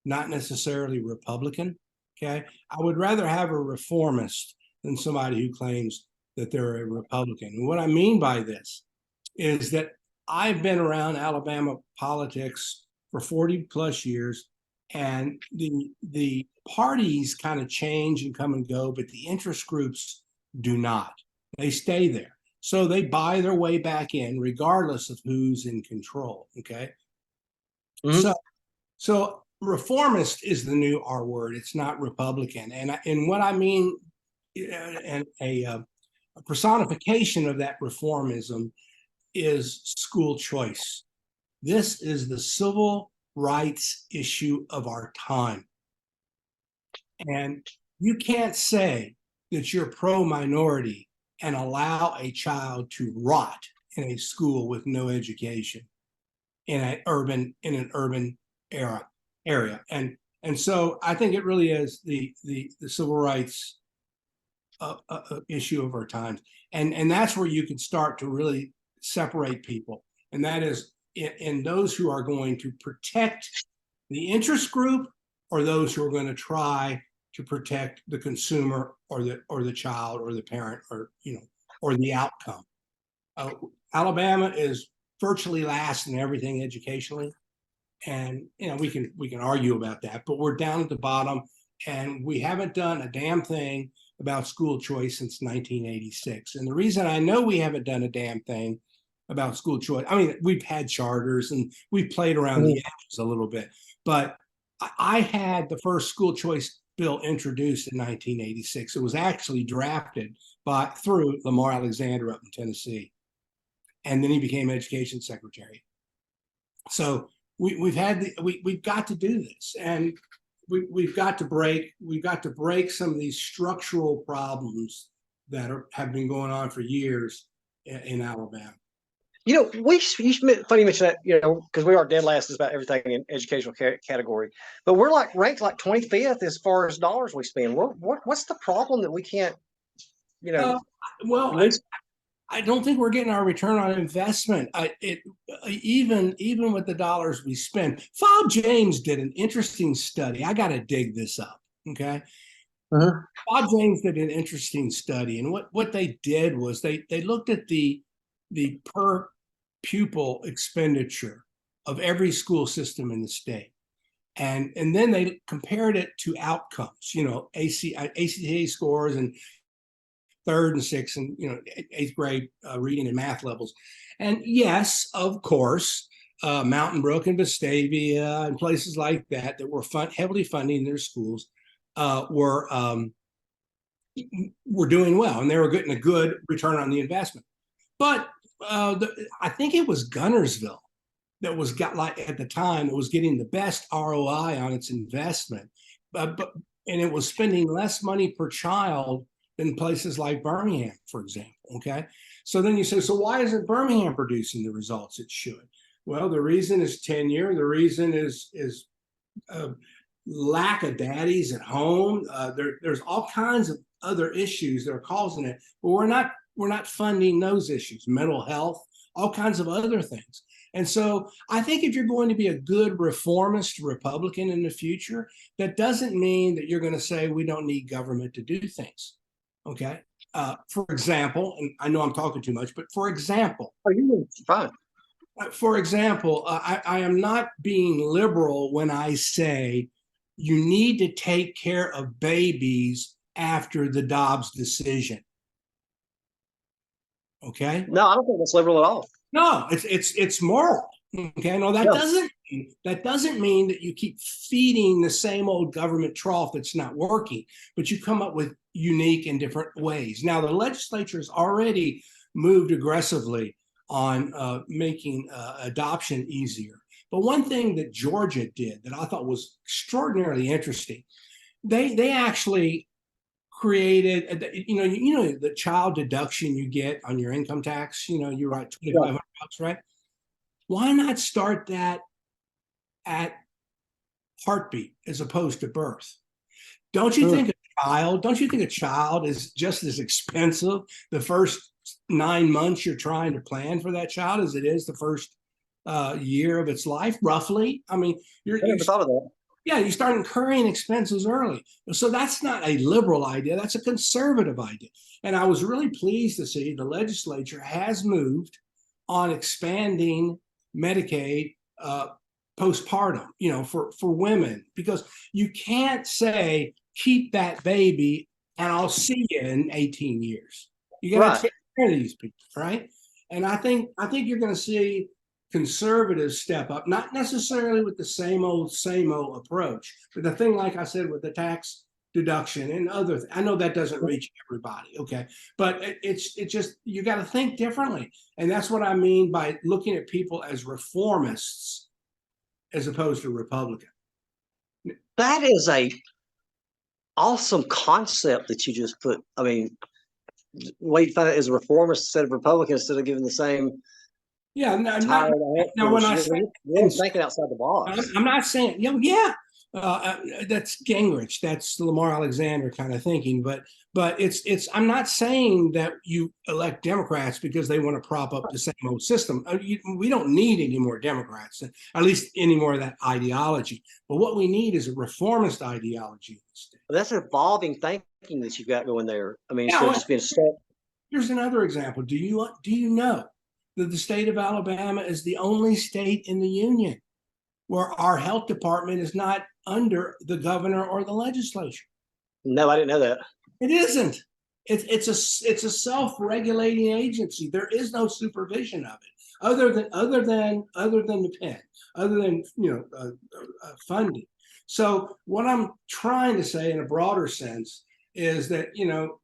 not necessarily Republican. Okay, I would rather have a reformist than somebody who claims that they're a Republican. And what I mean by this is that I've been around Alabama politics for 40 plus years, and the parties kind of change and come and go, but the interest groups do not. They stay there. So they buy their way back in regardless of who's in control, okay? So reformist is the new R word. It's not Republican. And what I mean, and a personification of that reformism is school choice. This is the civil rights issue of our time. And you can't say that you're pro-minority and allow a child to rot in a school with no education. in an urban area. And so I think it really is the civil rights issue of our times. And that's where you can start to really separate people. And that is in those who are going to protect the interest group, or those who are going to try to protect the consumer, or the child, or the parent, or or the outcome. Alabama is virtually last in everything educationally, and we can argue about that, but we're down at the bottom, and we haven't done a damn thing about school choice since 1986. And the reason I know we haven't done a damn thing about school choice, I mean, we've had charters and we've played around the edges a little bit, but I had the first school choice bill introduced in 1986. It was actually drafted through Lamar Alexander up in Tennessee, and then he became education secretary. So we've got to do this, and we've got to break some of these structural problems that have been going on for years in Alabama. Funny you mention that, because we are dead last about everything in educational category, but we're ranked like 25th as far as dollars we spend. What's the problem that we can't, well, I don't think we're getting our return on investment. Even with the dollars we spend. James did an interesting study. I got to dig this up. Okay. James did an interesting study, and what they did was they looked at the per pupil expenditure of every school system in the state, and then they compared it to outcomes. ACTA scores and third and sixth and eighth grade reading and math levels. And yes, of course, Mountain Brook and Vestavia and places like that were heavily funding their schools were doing well, and they were getting a good return on the investment. But I think it was Gunnersville that at the time it was getting the best ROI on its investment, and it was spending less money per child than places like Birmingham, for example. Okay, so then you say, so why isn't Birmingham producing the results it should? Well, the reason is tenure. The reason is lack of daddies at home. There's all kinds of other issues that are causing it, but we're not funding those issues, mental health, all kinds of other things. And so I think if you're going to be a good reformist Republican in the future, that doesn't mean that you're going to say we don't need government to do things. Okay. For example, and I know I'm talking too much, but for example, fine. For example, I am not being liberal when I say you need to take care of babies after the Dobbs decision. Okay. No, I don't think that's liberal at all. No, it's moral. Okay. No, that doesn't mean that you keep feeding the same old government trough that's not working, but you come up with unique and different ways. Now, the legislature has already moved aggressively on making adoption easier. But one thing that Georgia did that I thought was extraordinarily interesting, they actually created, the child deduction you get on your income tax. You write $2,500, right? Why not start that at heartbeat as opposed to birth? Don't you think a child is just as expensive the first 9 months you're trying to plan for that child as it is the first year of its life, roughly? I mean, I never thought of that. Yeah, you start incurring expenses early. So that's not a liberal idea. That's a conservative idea. And I was really pleased to see the legislature has moved on expanding Medicaid postpartum, for women, because you can't say, keep that baby and I'll see you in 18 years. You got to take care of these people, right? And I think you're going to see conservatives step up, not necessarily with the same old approach, but the thing, like I said, with the tax deduction and other, I know that doesn't reach everybody, okay, but it's just, you got to think differently. And that's what I mean by looking at people as reformists as opposed to Republican. That is a awesome concept that you just put. I mean, the way you find it as a reformist instead of Republican, instead of giving the same Yeah, tired of now when I answers. say We're thinking outside the box. I'm not saying, that's Gingrich, that's Lamar Alexander kind of thinking, but I'm not saying that you elect Democrats because they want to prop up the same old system. We don't need any more Democrats, at least any more of that ideology. But what we need is a reformist ideology. That's evolving thinking that you've got going there. I mean, Yeah, instead of well, just being stuck. here's another example. Do you know that the state of Alabama is the only state in the union where our health department is not under the governor or the legislature? No, I didn't know that. It isn't. It's a self-regulating agency. There is no supervision of it other than the pen, other than funding. So what I'm trying to say in a broader sense is that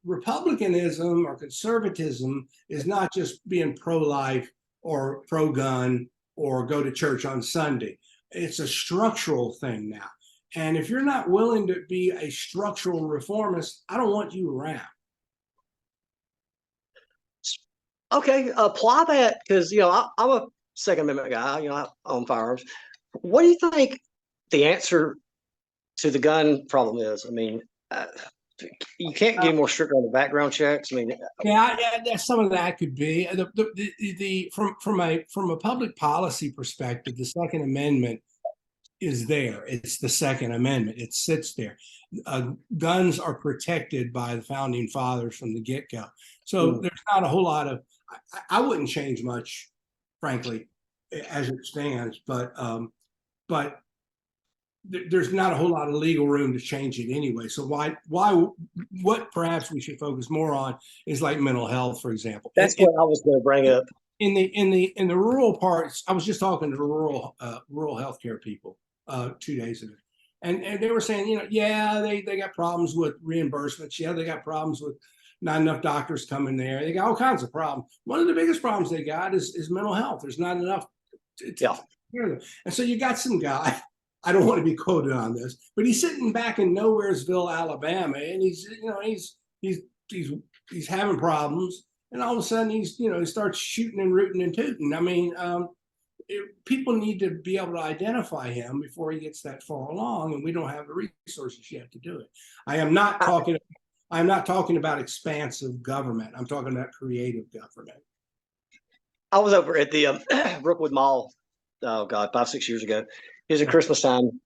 republicanism or conservatism is not just being pro-life or pro-gun or go to church on Sunday. It's a structural thing now. And if you're not willing to be a structural reformist, I don't want you around. Okay, apply that because I'm a Second Amendment guy. I own firearms. What do you think the answer to the gun problem is? I mean, you can't get more strict on the background checks. I mean, yeah, some of that could be from a public policy perspective. The Second Amendment is there. It's the Second Amendment. It sits there. Guns are protected by the founding fathers from the get-go. So there's not a whole lot of. I wouldn't change much, frankly, as it stands. But there's not a whole lot of legal room to change it anyway. So what perhaps we should focus more on is like mental health, for example. That's what I was going to bring up. In the rural parts, I was just talking to the rural healthcare people 2 days ago, and they were saying, they got problems with reimbursements. Yeah, they got problems with not enough doctors coming there. They got all kinds of problems. One of the biggest problems they got is mental health. There's not enough to hear them. And so you got some guy. I don't want to be quoted on this, but he's sitting back in Nowheresville, Alabama, and he's having problems, and all of a sudden he starts shooting and rooting and tooting. I mean, people need to be able to identify him before he gets that far along, and we don't have the resources yet to do it. I'm not talking about expansive government. I'm talking about creative government. I was over at the Brookwood Mall. Oh God, 5-6 years ago. It was at Christmas time,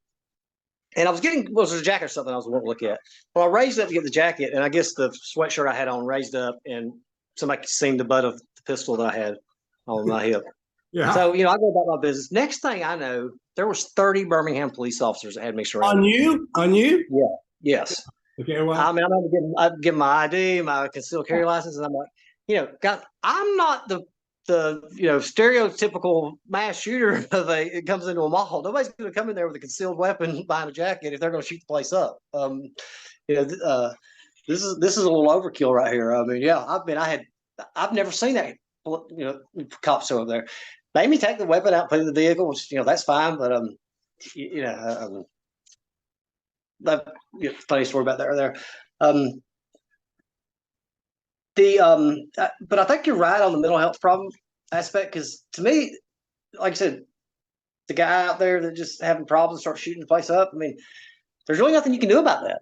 and I was getting was a jacket or something I was wanting to look at. Well, I raised up to get the jacket, and I guess the sweatshirt I had on raised up, and somebody seen the butt of the pistol that I had on my hip. Yeah. So I go about my business. Next thing I know, there was 30 Birmingham police officers that had me surrounded. On you? Yeah. Yes. Okay. Well, I mean, I'd give my ID, my concealed carry license, and I'm like, God, I'm not the stereotypical mass shooter it comes into a mall. Nobody's going to come in there with a concealed weapon behind a jacket if they're going to shoot the place up. This is a little overkill right here. I mean, I've never seen that. Cops over there made me take the weapon out, put it in the vehicle, which that's fine. But funny story about that right there. But I think you're right on the mental health problem aspect, because to me, like I said, the guy out there that just having problems start shooting the place up. I mean, there's really nothing you can do about that.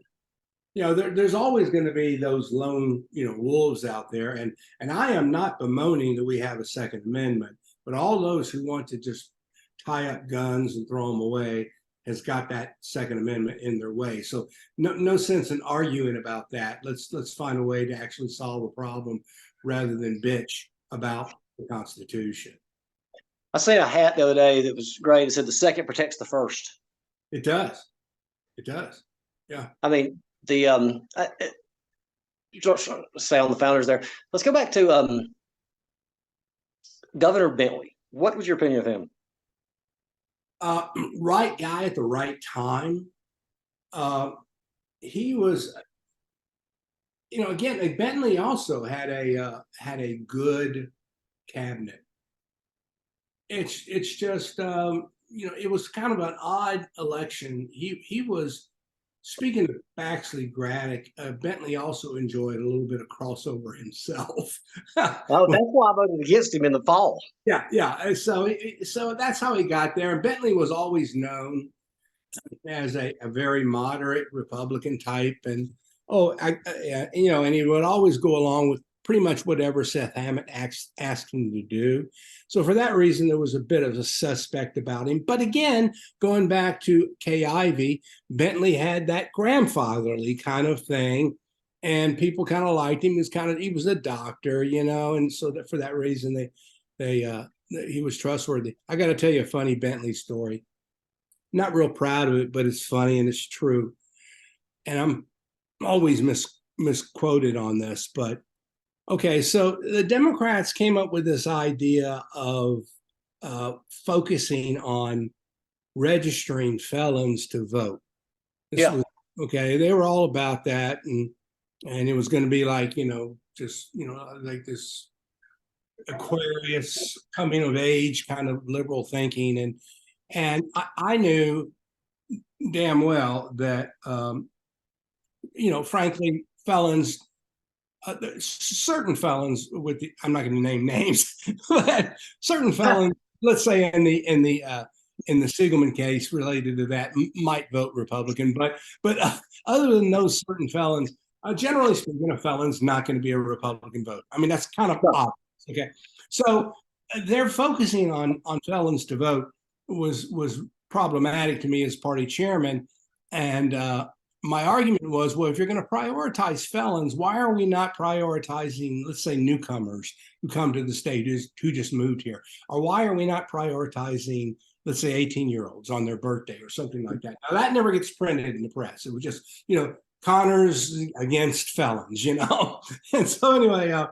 There's always going to be those lone, wolves out there, and I am not bemoaning that we have a Second Amendment, but all those who want to just tie up guns and throw them away has got that Second Amendment in their way. So no sense in arguing about that. Let's find a way to actually solve a problem rather than bitch about the Constitution. I seen a hat the other day that was great. It said the second protects the first. It does. It does. Yeah. I mean, say on the founders there. Let's go back to Governor Bentley. What was your opinion of him? Right guy at the right time. He was, again, Bentley also had a good cabinet. It's just it was kind of an odd election. He was speaking of Baxley Braddock, Bentley also enjoyed a little bit of crossover himself. Oh, that's why I voted against him in the fall. Yeah. So that's how he got there. And Bentley was always known as a very moderate Republican type, and and he would always go along with pretty much whatever Seth Hammett asked him to do. So for that reason, there was a bit of a suspect about him. But again, going back to Kay Ivey, Bentley had that grandfatherly kind of thing, and people kind of liked him. He was a doctor, and so that for that reason, he was trustworthy. I got to tell you a funny Bentley story. Not real proud of it, but it's funny and it's true. And I'm always misquoted on this, but okay. So the Democrats came up with this idea of focusing on registering felons to vote. Okay. They were all about that, and it was going to be like like this Aquarius coming of age kind of liberal thinking, and I knew damn well that, frankly, felons, certain felons I'm not going to name names, but certain felons, let's say in the Siegelman case related to that, might vote Republican, but other than those certain felons, generally speaking, a felon's not going to be a Republican vote. I mean, that's kind of obvious. Okay, so they're focusing on felons to vote was problematic to me as party chairman. And my argument was, well, if you're going to prioritize felons, why are we not prioritizing, let's say, newcomers who come to the state who just moved here? Or why are we not prioritizing, let's say, 18-year-olds on their birthday or something like that? Now, that never gets printed in the press. It was just, Connors against felons, And so anyway,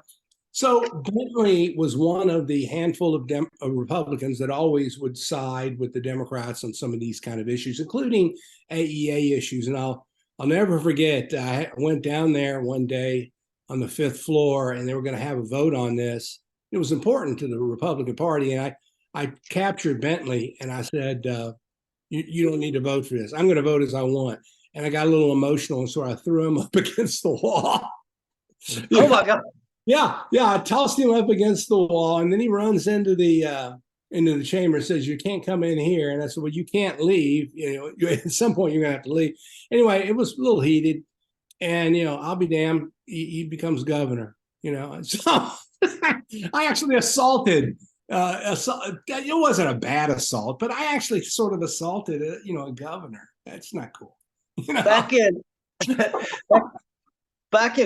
so Bentley was one of the handful of Republicans that always would side with the Democrats on some of these kind of issues, including AEA issues. And I'll never forget, I went down there one day on the 5th floor, and they were going to have a vote on this. It was important to the Republican Party, and I captured Bentley, and I said, you don't need to vote for this. I'm going to vote as I want. And I got a little emotional, and so I threw him up against the wall. Oh, my God. Yeah, I tossed him up against the wall, and then he runs into the chamber and says, "You can't come in here." And I said, "Well, you can't leave. At some point you're gonna have to leave." Anyway, it was a little heated, and I'll be damned, he becomes governor. So I actually assaulted. It wasn't a bad assault, but I actually sort of assaulted a governor. That's not cool. Back in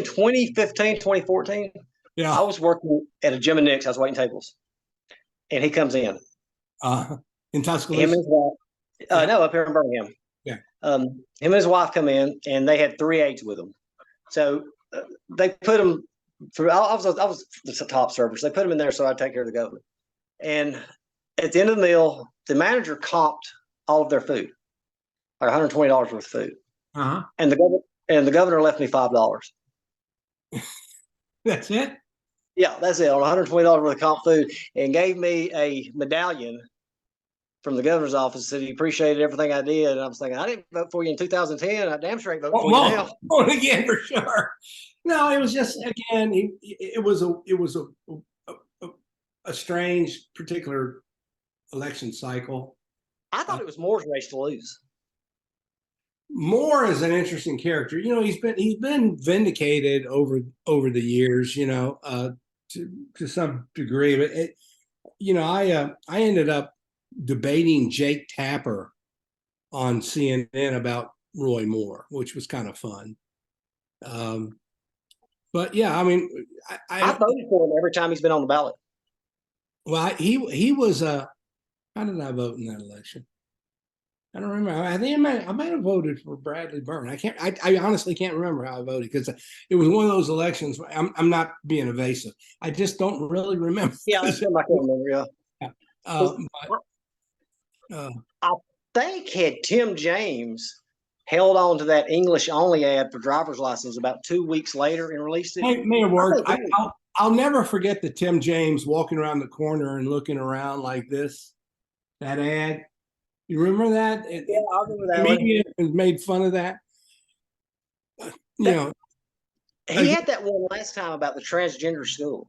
2015, 2014, yeah, I was working at a Jim and Nick's. I was waiting tables, and he comes in. In Tuscaloosa? Him and his wife. No, up here in Birmingham. Yeah. Him and his wife come in, and they had 3 aides with them. So they put them through. I was the top server, so they put them in there so I'd take care of the governor. And at the end of the meal, the manager comped all of their food, like $120 worth of food. Uh-huh. And the governor left me $5. That's it? Yeah, that's it, on $120 worth of comp food, and gave me a medallion from the governor's office. Said he appreciated everything I did. And I was thinking, I didn't vote for you in 2010. I damn straight vote for you now. Again, for sure. No, it was just, again, it was a strange particular election cycle. I thought it was Moore's race to lose. Moore is an interesting character. He's been vindicated over the years, to some degree. But I ended up debating Jake Tapper on CNN about Roy Moore, which was kind of fun. But yeah, I mean, I voted for him every time he's been on the ballot. Well, he was how did I vote in that election? I don't remember. I think I might have voted for Bradley Byrne. I honestly can't remember how I voted, because it was one of those elections. I'm not being evasive. I just don't really remember. Yeah, I can't remember. Yeah. I think had Tim James held on to that English only ad for driver's license about 2 weeks later and released it. May have worked. I'll never forget the Tim James walking around the corner and looking around like this. That ad. You remember that? Yeah, I remember that. The media made fun of that. you know, He had that one last time about the transgender school,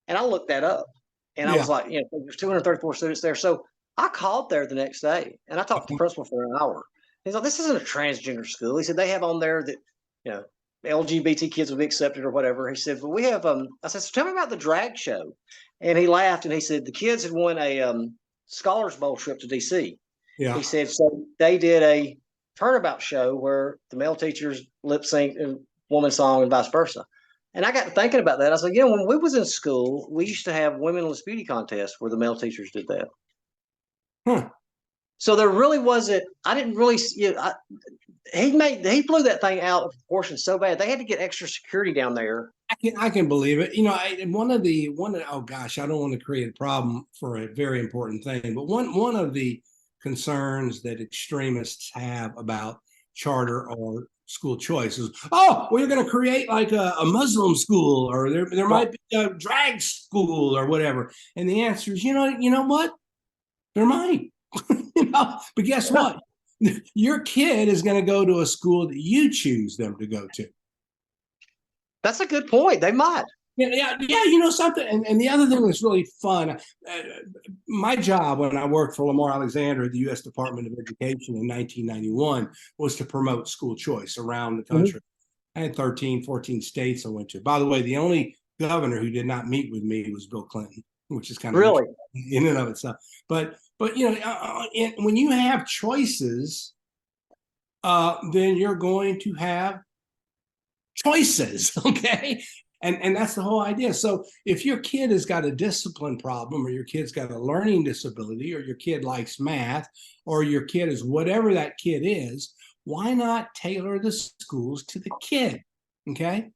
and I looked that up, and I yeah. was like, there's 234 students there. So I called there the next day, and I talked to the principal for an hour. He's like, this isn't a transgender school. He said they have on there that LGBT kids will be accepted or whatever. He said, but we have I said, so tell me about the drag show. And he laughed and he said the kids had won a Scholars Bowl trip to DC. Yeah. He said so they did a turnabout show where the male teachers lip sync and woman song and vice versa. And I got to thinking about that. I said, when we was in school, we used to have womenless beauty contests where the male teachers did that. Huh. So there really wasn't. I didn't really. He blew that thing out of proportion so bad. They had to get extra security down there. I can believe it. Oh gosh, I don't want to create a problem for a very important thing, but one of the concerns that extremists have about charter or school choice is, oh, we're going to create like a Muslim school, or there might be a drag school or whatever. And the answer is, you know what? There might. But guess what? Your kid is going to go to a school that you choose them to go to. That's a good point. They might. Yeah. Something. And the other thing that's really fun, my job when I worked for Lamar Alexander at the U.S. Department of Education in 1991 was to promote school choice around the country. I had 13, 14 states I went to. By the way, the only governor who did not meet with me was Bill Clinton, which is kind of really in and of itself. But when you have choices, then you're going to have choices, okay? And that's the whole idea. So if your kid has got a discipline problem, or your kid's got a learning disability, or your kid likes math, or your kid is whatever that kid is, why not tailor the schools to the kid, okay?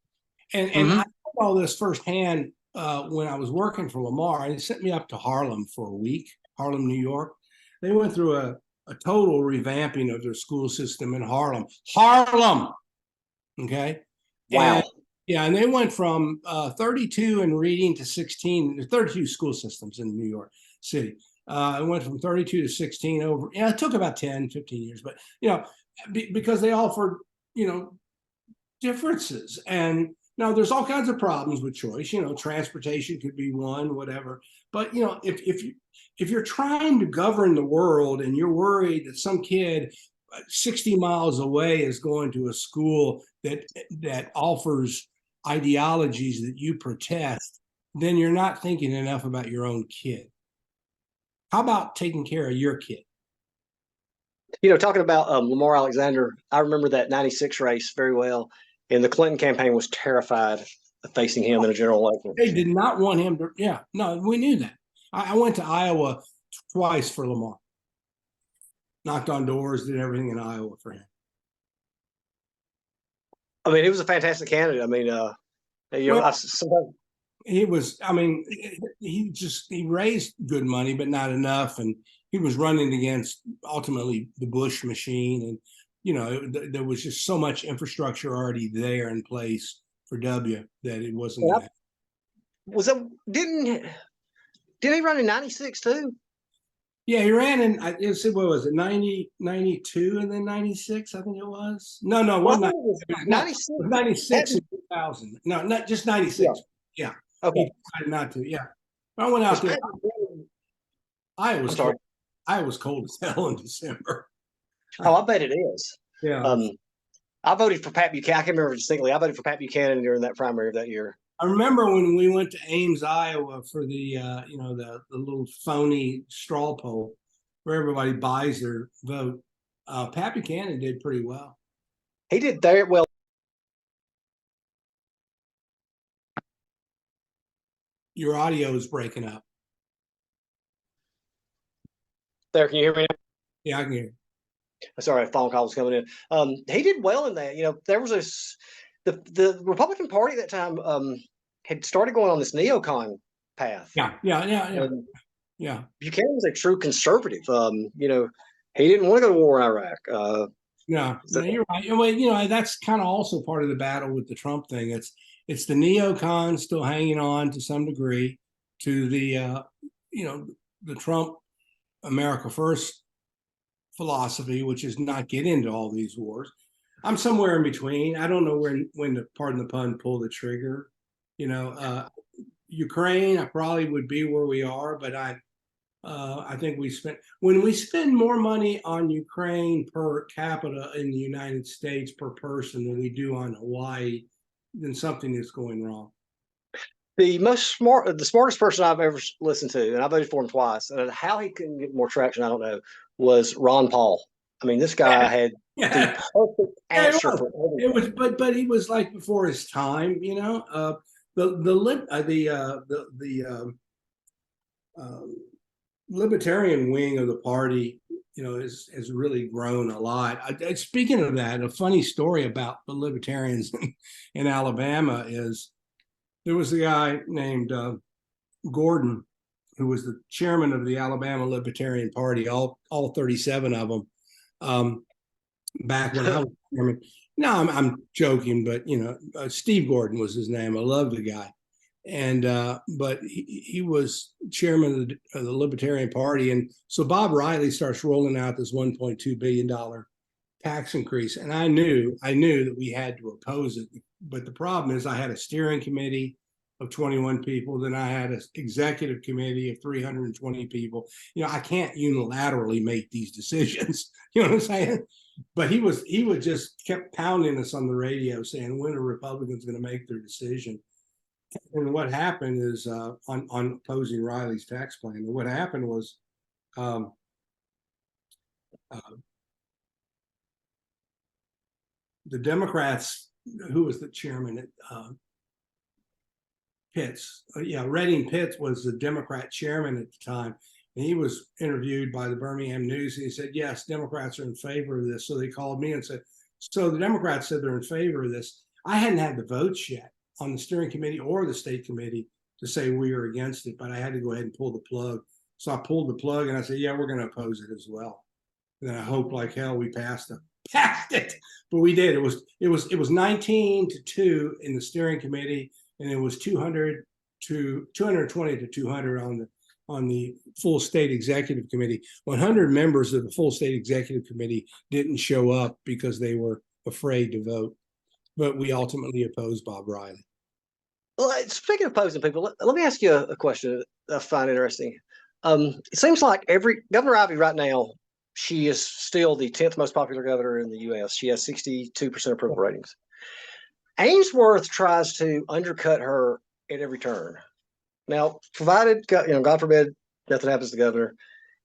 And I heard all this firsthand when I was working for Lamar. They sent me up to Harlem for a week, Harlem, New York. They went through a total revamping of their school system in Harlem. Okay? Wow. And they went from 32 in reading to 16. There's 32 school systems in New York City. It went from 32 to 16 over. Yeah, it took about 10, 15 years, but because they offered, differences. And now there's all kinds of problems with choice. Transportation could be one, whatever. But if you're trying to govern the world and you're worried that some kid 60 miles away is going to a school that offers ideologies that you protest, then you're not thinking enough about your own kid. How about taking care of your kid? Talking about Lamar Alexander, I remember that 96 race very well. And the Clinton campaign was terrified of facing him in a general election. They did not want him to. Yeah, no, we knew that. I went to Iowa twice for Lamar. Knocked on doors, did everything in Iowa for him. I mean, he was a fantastic candidate. I mean, he was. I mean, he raised good money, but not enough, and he was running against ultimately the Bush machine, and there was just so much infrastructure already there in place for W that it wasn't. Didn't he run in 96 too? Yeah, he ran in, what was it, 90, 92, and then 96, I think it was. No, it wasn't 96. It was 96 and 2000. No, not just 96. Yeah. Okay. He decided not to, yeah. I went out there. Iowa was cold as hell in December. Oh, I bet it is. Yeah. I voted for Pat Buchanan. I can remember distinctly. I voted for Pat Buchanan during that primary of that year. I remember when we went to Ames, Iowa for the the little phony straw poll where everybody buys their vote. Pat Buchanan did pretty well. He did very well. Your audio is breaking up. There, can you hear me now? Yeah, I can hear you. Sorry, a phone call was coming in. He did well in that. There was the Republican Party at that time had started going on this neocon path. Yeah. Buchanan was a true conservative. He didn't want to go to war in Iraq. You're right. Well, that's kind of also part of the battle with the Trump thing. It's the neocons still hanging on to some degree to the the Trump America First philosophy, which is not get into all these wars. I'm somewhere in between. I don't know when to, pardon the pun, pull the trigger. You know, Ukraine, I probably would be where we are, but I think when we spend more money on Ukraine per capita in the United States per person than we do on Hawaii, then something is going wrong. The smartest person I've ever listened to, and I voted for him twice, and how he couldn't get more traction, I don't know, was Ron Paul. I mean, this guy had the perfect answer for everything. It was, but he was like before his time, you know. Libertarian wing of the party, you know, has really grown a lot. Speaking of that, a funny story about the libertarians in Alabama is there was a guy named Gordon who was the chairman of the Alabama Libertarian Party, all 37 of them, back when I was chairman. No, I'm joking, but you know, Steve Gordon was his name. I love the guy. And but he was chairman of the Libertarian Party, and so Bob Riley starts rolling out this $1.2 billion tax increase, and I knew that we had to oppose it. But the problem is, I had a steering committee of 21 people, then I had an executive committee of 320 people. You know, I can't unilaterally make these decisions. You know what I'm saying? But he would just kept pounding us on the radio saying, when are Republicans going to make their decision? And what happened is on opposing Riley's tax plan, and what happened was the Democrats, who was the chairman at Pitts, Redding Pitts was the Democrat chairman at the time, and he was interviewed by the Birmingham News, and he said, yes, Democrats are in favor of this. So they called me and said, so the Democrats said they're in favor of this. I hadn't had the votes yet on the steering committee or the state committee to say we are against it, but I had to go ahead and pull the plug. So I pulled the plug and I said, yeah, we're going to oppose it as well. And then I hope like hell we passed it, but we did. It was 19-2 in the steering committee, and it was 220 to 200 on the full state executive committee. 100 members of the full state executive committee didn't show up because they were afraid to vote. But we ultimately opposed Bob Riley. Well, speaking of opposing people, let me ask you a question I find interesting. It seems like Governor Ivey right now, she is still the 10th most popular governor in the U.S. She has 62% approval ratings. Ainsworth tries to undercut her at every turn. Now, provided, God forbid, nothing happens to the governor,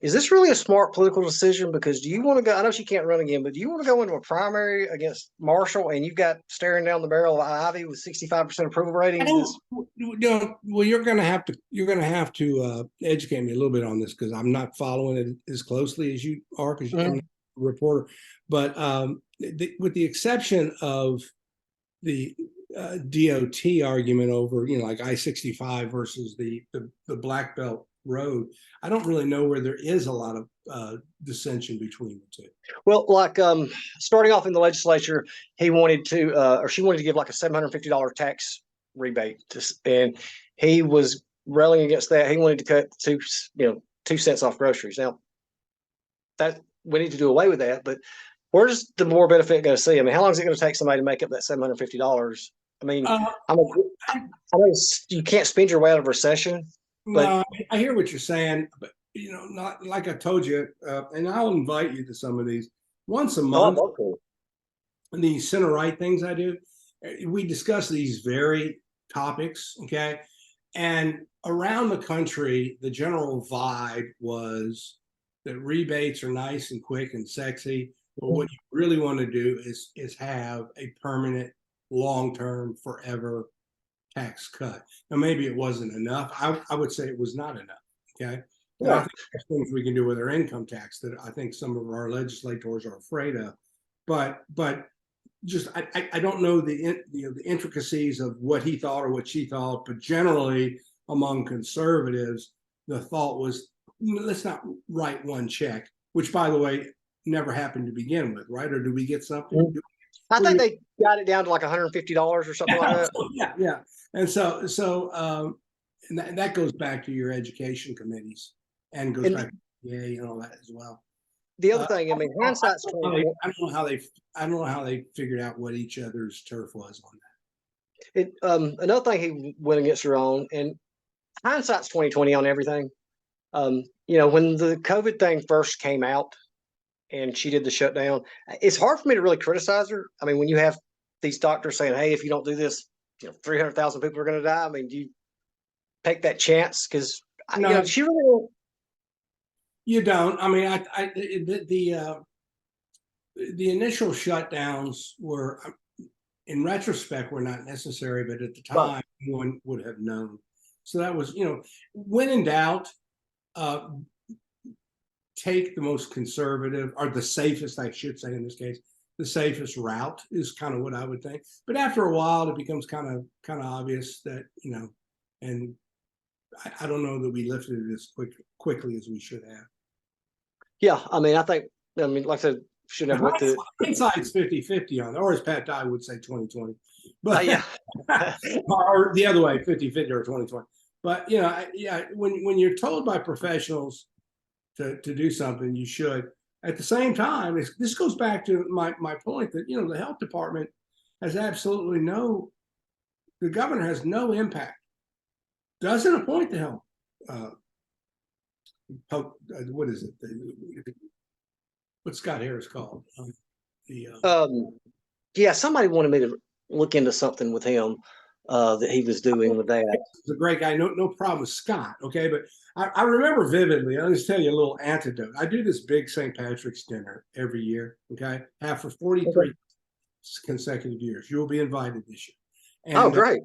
is this really a smart political decision? Because do you want to go? I know she can't run again, but do you want to go into a primary against Marshall and you've got staring down the barrel of Ivy with 65% approval ratings? Well, you're going to have to educate me a little bit on this because I'm not following it as closely as you are because you're a reporter. But with the exception of the DOT argument over, like I-65 versus the Black Belt Road, I don't really know where there is a lot of dissension between the two. Well, like starting off in the legislature, she wanted to give like a $750 tax rebate, and he was railing against that. He wanted to cut 2 cents off groceries. Now, that we need to do away with that, but where's the more benefit going to see? I mean, how long is it going to take somebody to make up that $750? I mean, I know you can't spend your way out of recession. But no, I hear what you're saying, but not like I told you, and I'll invite you to some of these once a month. These center right things I do, we discuss these very topics, okay? And around the country, the general vibe was that rebates are nice and quick and sexy, but what you really want to do is have a permanent, long-term, forever tax cut. Now, maybe it wasn't enough. I would say it was not enough. Okay. Yeah. I think there's things we can do with our income tax that I think some of our legislators are afraid of. But just I don't know the intricacies of what he thought or what she thought. But generally, among conservatives, the thought was, let's not write one check, which, by the way, never happened to begin with, right? Or do we get something? I think they got it down to like $150 or something like that. Yeah. And so and that goes back to your education committees and goes back to PA and all that as well. the other thing, I mean, hindsight's I 2020. I don't know how they figured out what each other's turf was on Another thing he went against her on, and hindsight's 2020 on everything. When the COVID thing first came out and she did the shutdown, it's hard for me to really criticize her. I mean, when you have these doctors saying, "Hey, if you don't do this, 300,000 people are going to die." I mean, do you take that chance? Because No. she really. You don't. I mean, the initial shutdowns were, in retrospect, were not necessary, but at the time, one would have known. So that was, when in doubt, take the most conservative, or the safest, I should say in this case, the safest route is kind of what I would think. But after a while, it becomes kind of obvious that, and I don't know that we lifted it as quickly as we should have. Yeah, I mean, like I said, should have went to hindsight's 50-50 on it, or as Pat Dye would say, 2020. But yeah, or the other way, 50-50 or 2020. But when you're told by professionals to do something, you should. At the same time, this goes back to my point that the health department has absolutely the governor has no impact. Doesn't appoint the health. What is it? What Scott Harris called somebody wanted me to look into something with him that he was doing with that. He's a great guy. No problem with Scott. Okay, but I remember vividly. I'll just tell you a little anecdote. I do this big St. Patrick's dinner every year. Okay, have for 43 consecutive years. You will be invited this year. And, great!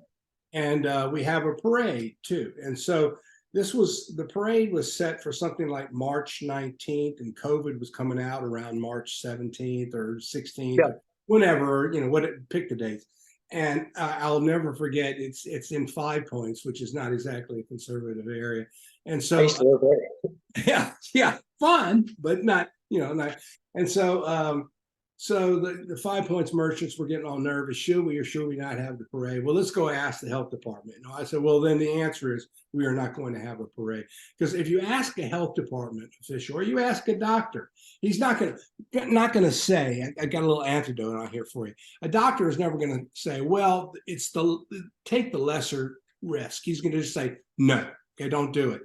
And we have a parade too. And so the parade was set for something like March 19th, and COVID was coming out around March 17th or 16th, whenever, pick the dates. And I'll never forget, it's in 5 Points, which is not exactly a conservative area. And so, yeah, fun, but not, not. And so, so the 5 Points merchants were getting all nervous. Should we or should we not have the parade? Well, let's go ask the health department. I said, well, then the answer is we are not going to have a parade. Because if you ask a health department official or you ask a doctor, he's not going to say, I got a little antidote on here for you. A doctor is never going to say, well, take the lesser risk. He's going to just say, no, okay, don't do it.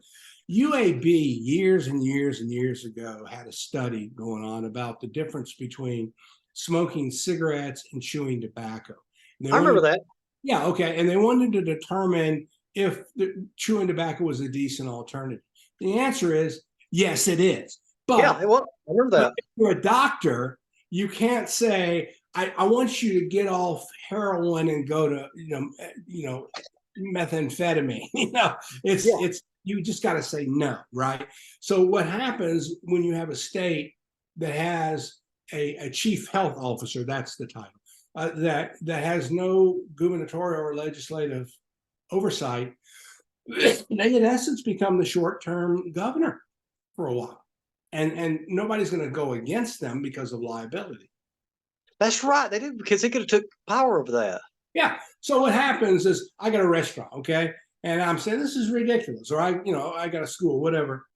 UAB years and years and years ago had a study going on about the difference between smoking cigarettes and chewing tobacco. I remember that. Yeah, okay. And they wanted to determine if chewing tobacco was a decent alternative. The answer is yes, it is. But I remember that. If you're a doctor, you can't say, I want you to get off heroin and go to methamphetamine. It's you just got to say no, right? So what happens when you have a state that has a chief health officer, that's the title, that has no gubernatorial or legislative oversight, they in essence become the short-term governor for a while. And nobody's going to go against them because of liability. That's right. They did, because they could have took power over that. Yeah. So what happens is I got a restaurant, okay? And I'm saying, this is ridiculous. Or I got a school, whatever.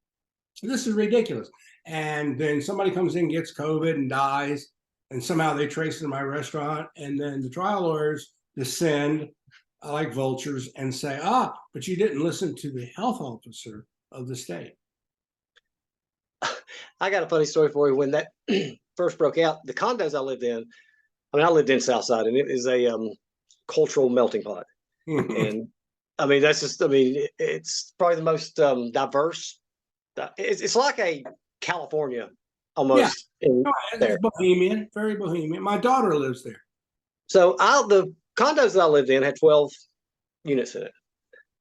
This is ridiculous. And then somebody comes in, gets COVID and dies. And somehow they trace it to my restaurant. And then the trial lawyers descend like vultures and say, but you didn't listen to the health officer of the state. I got a funny story for you. When that first broke out, the condos I lived in, I lived in Southside, and it is a cultural melting pot. And that's just, it's probably the most diverse. It's like a California almost. Yeah. It's bohemian, very bohemian. My daughter lives there. So the condos that I lived in had 12 units in it.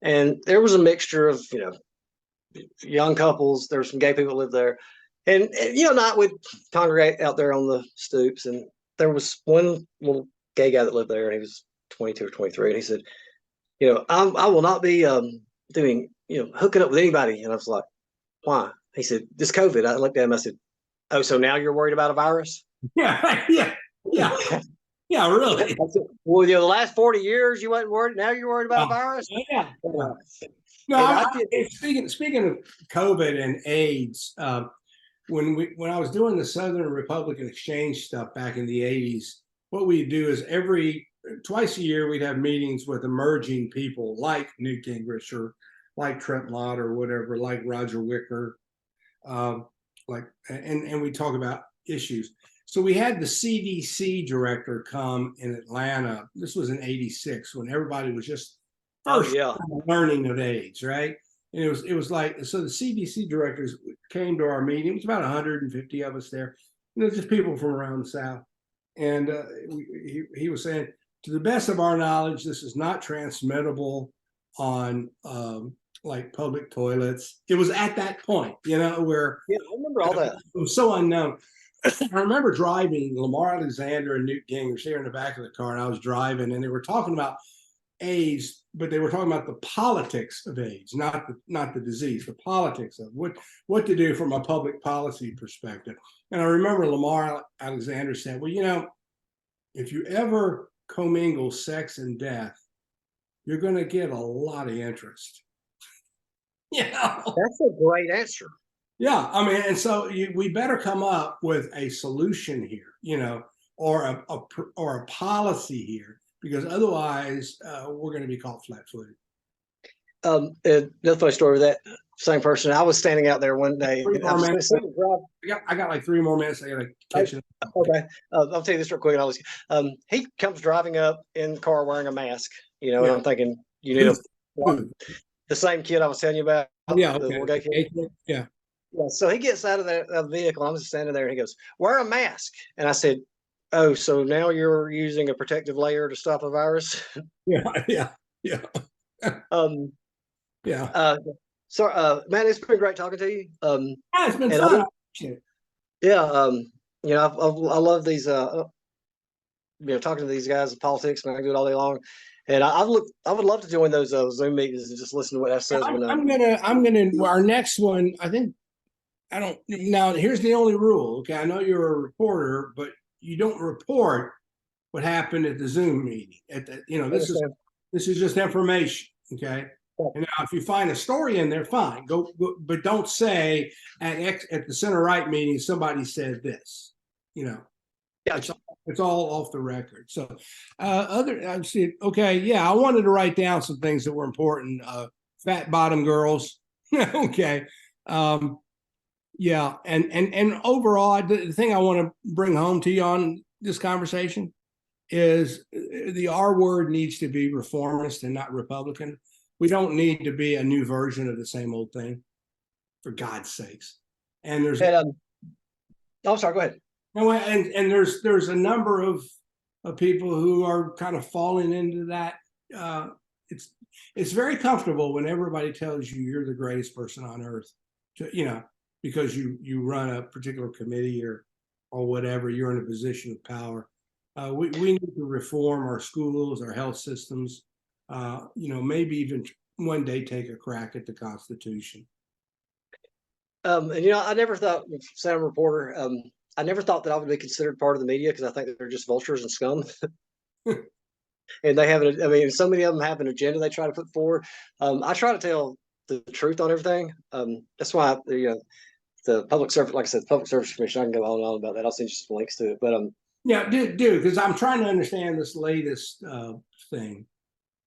And there was a mixture of, young couples. There were some gay people that lived there. And night we'd congregate out there on the stoops. And there was one little gay guy that lived there, and he was 22 or 23. And he said, I will not be doing, hooking up with anybody. And I was like, why? He said, this COVID. I looked at him, I said, oh, so now you're worried about a virus? Yeah, yeah, really. Said, well, the last 40 years you wasn't worried. Now you're worried about a virus? Yeah. No, speaking of COVID and AIDS, when I was doing the Southern Republican Exchange stuff back in the 80s, what we'd do is twice a year we'd have meetings with emerging people like Newt Gingrich or like Trent Lott or whatever, like Roger Wicker, and we talk about issues. So we had the CDC director come in Atlanta. This was in '86 when everybody was just first learning of AIDS, right? And it was like, so the CDC directors came to our meeting. It was about 150 of us there, just people from around the South. And he was saying, to the best of our knowledge, this is not transmittable on like public toilets. It was at that point, where I remember all that. It was so unknown. I remember driving Lamar Alexander and Newt Gingrich there in the back of the car, and I was driving, and they were talking about AIDS, but they were talking about the politics of AIDS, not the disease, the politics of what to do from a public policy perspective. And I remember Lamar Alexander said, well, if you ever commingle sex and death, you're going to get a lot of interest. That's a great answer. Yeah, I mean, and so we better come up with a solution here, or a policy here, because otherwise we're going to be caught flat-footed. Another funny story with that same person. I was standing out there one day. I got like 3 more minutes. I got to catch it. Okay, I'll tell you this real quick. He comes driving up in the car wearing a mask. And I'm thinking, you need the same kid I was telling you about. Yeah. Okay. Yeah. Yeah. So he gets out of the vehicle. I'm just standing there, and he goes, "Wear a mask." And I said, "Oh, so now you're using a protective layer to stop a virus?" Yeah. So, Matt, it's been great talking to you. It's been fun. I love these. Talking to these guys in politics, and I can do it all day long. And I would love to join those Zoom meetings and just listen to what that says. I'm gonna. Our next one, I think. I don't. Now, here's the only rule. Okay, I know you're a reporter, but you don't report what happened at the Zoom meeting. This is just information. Okay. And now, if you find a story in there, fine. Go, but don't say at the center right meeting somebody said this. It's all off the record. So, I see. Okay, yeah, I wanted to write down some things that were important. Fat bottom girls. Okay. Yeah, and overall, the thing I want to bring home to you on this conversation is the R word needs to be reformist and not Republican. We don't need to be a new version of the same old thing, for God's sakes. And there's oh, sorry, go ahead. No, and there's a number of people who are kind of falling into that. It's very comfortable when everybody tells you you're the greatest person on earth, because you run a particular committee or whatever. You're in a position of power. We need to reform our schools, our health systems. Maybe even one day take a crack at the Constitution. I never thought, Senator Reporter, I never thought that I would be considered part of the media because I think that they're just vultures and scum. And they have so many of them have an agenda they try to put forward. I try to tell the truth on everything. That's why the public service, like I said, the Public Service Commission, I can go on and on about that. I'll send you some links to it. But yeah, do because I'm trying to understand this latest thing.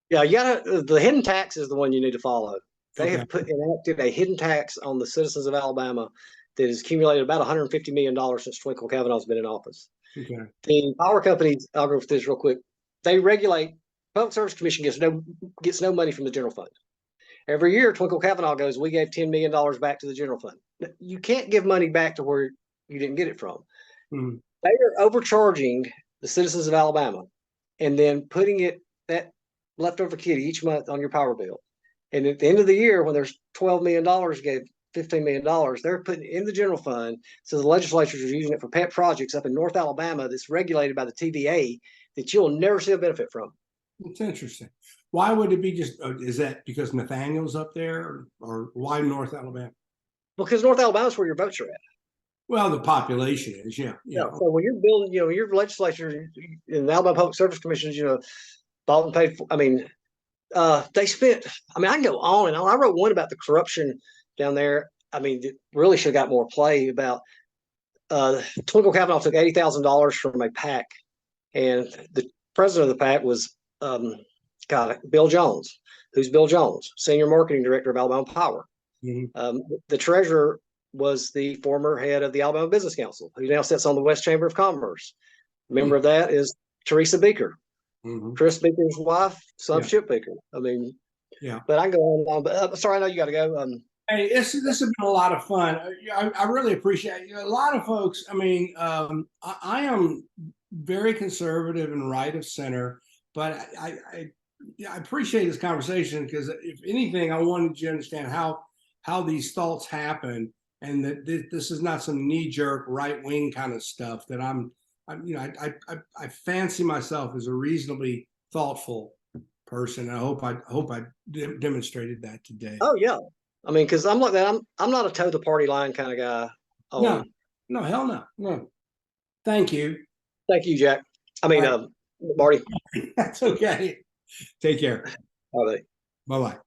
Yeah, the hidden tax is the one you need to follow. They have enacted a hidden tax on the citizens of Alabama that has accumulated about $150 million since Twinkle Cavanaugh's been in office. Okay. The power companies, I'll go with this real quick. They regulate. Public Service Commission gets no money from the general fund. Every year, Twinkle Cavanaugh goes, "We gave $10 million back to the general fund." You can't give money back to where you didn't get it from. Mm-hmm. They are overcharging the citizens of Alabama and then putting that leftover kitty each month on your power bill. And at the end of the year, when there's $12 million gave $15 million, they're putting it in the general fund. So the legislatures are using it for pet projects up in North Alabama that's regulated by the TVA that you'll never see a benefit from. It's interesting. Why would it be just, is that because Nathaniel's up there or why North Alabama? Because North Alabama is where your votes are at. Well, the population is, yeah. So when you're building, your legislature in the Alabama Public Service Commissions, bought and paid for, they spent, I can go on and on. I wrote one about the corruption down there. I mean, it really should have got more play about Twinkle Kavanaugh took $80,000 from a PAC, and the president of the PAC was Bill Jones. Who's Bill Jones? Senior marketing director of Alabama Power. The treasurer was the former head of the Alabama Business Council, who now sits on the West Chamber of Commerce. Member of that is Teresa Beaker, Chris Beaker's wife, son of Chip Beaker. I mean, but I can go on. But sorry, I know you got to go. Hey, this has been a lot of fun. I really appreciate it. A lot of folks. I mean, I am very conservative and right of center, but I appreciate this conversation because, if anything, I wanted you to understand how these thoughts happen, and that this is not some knee jerk right wing kind of stuff. That I fancy myself as a reasonably thoughtful person. I hope I demonstrated that today. Oh yeah. I mean, because I'm like that. I'm not a toe the party line kind of guy. No, hell no, no. Thank you. Thank you, Jack. I mean, Marty. That's okay. Take care. Bye. Bye-bye.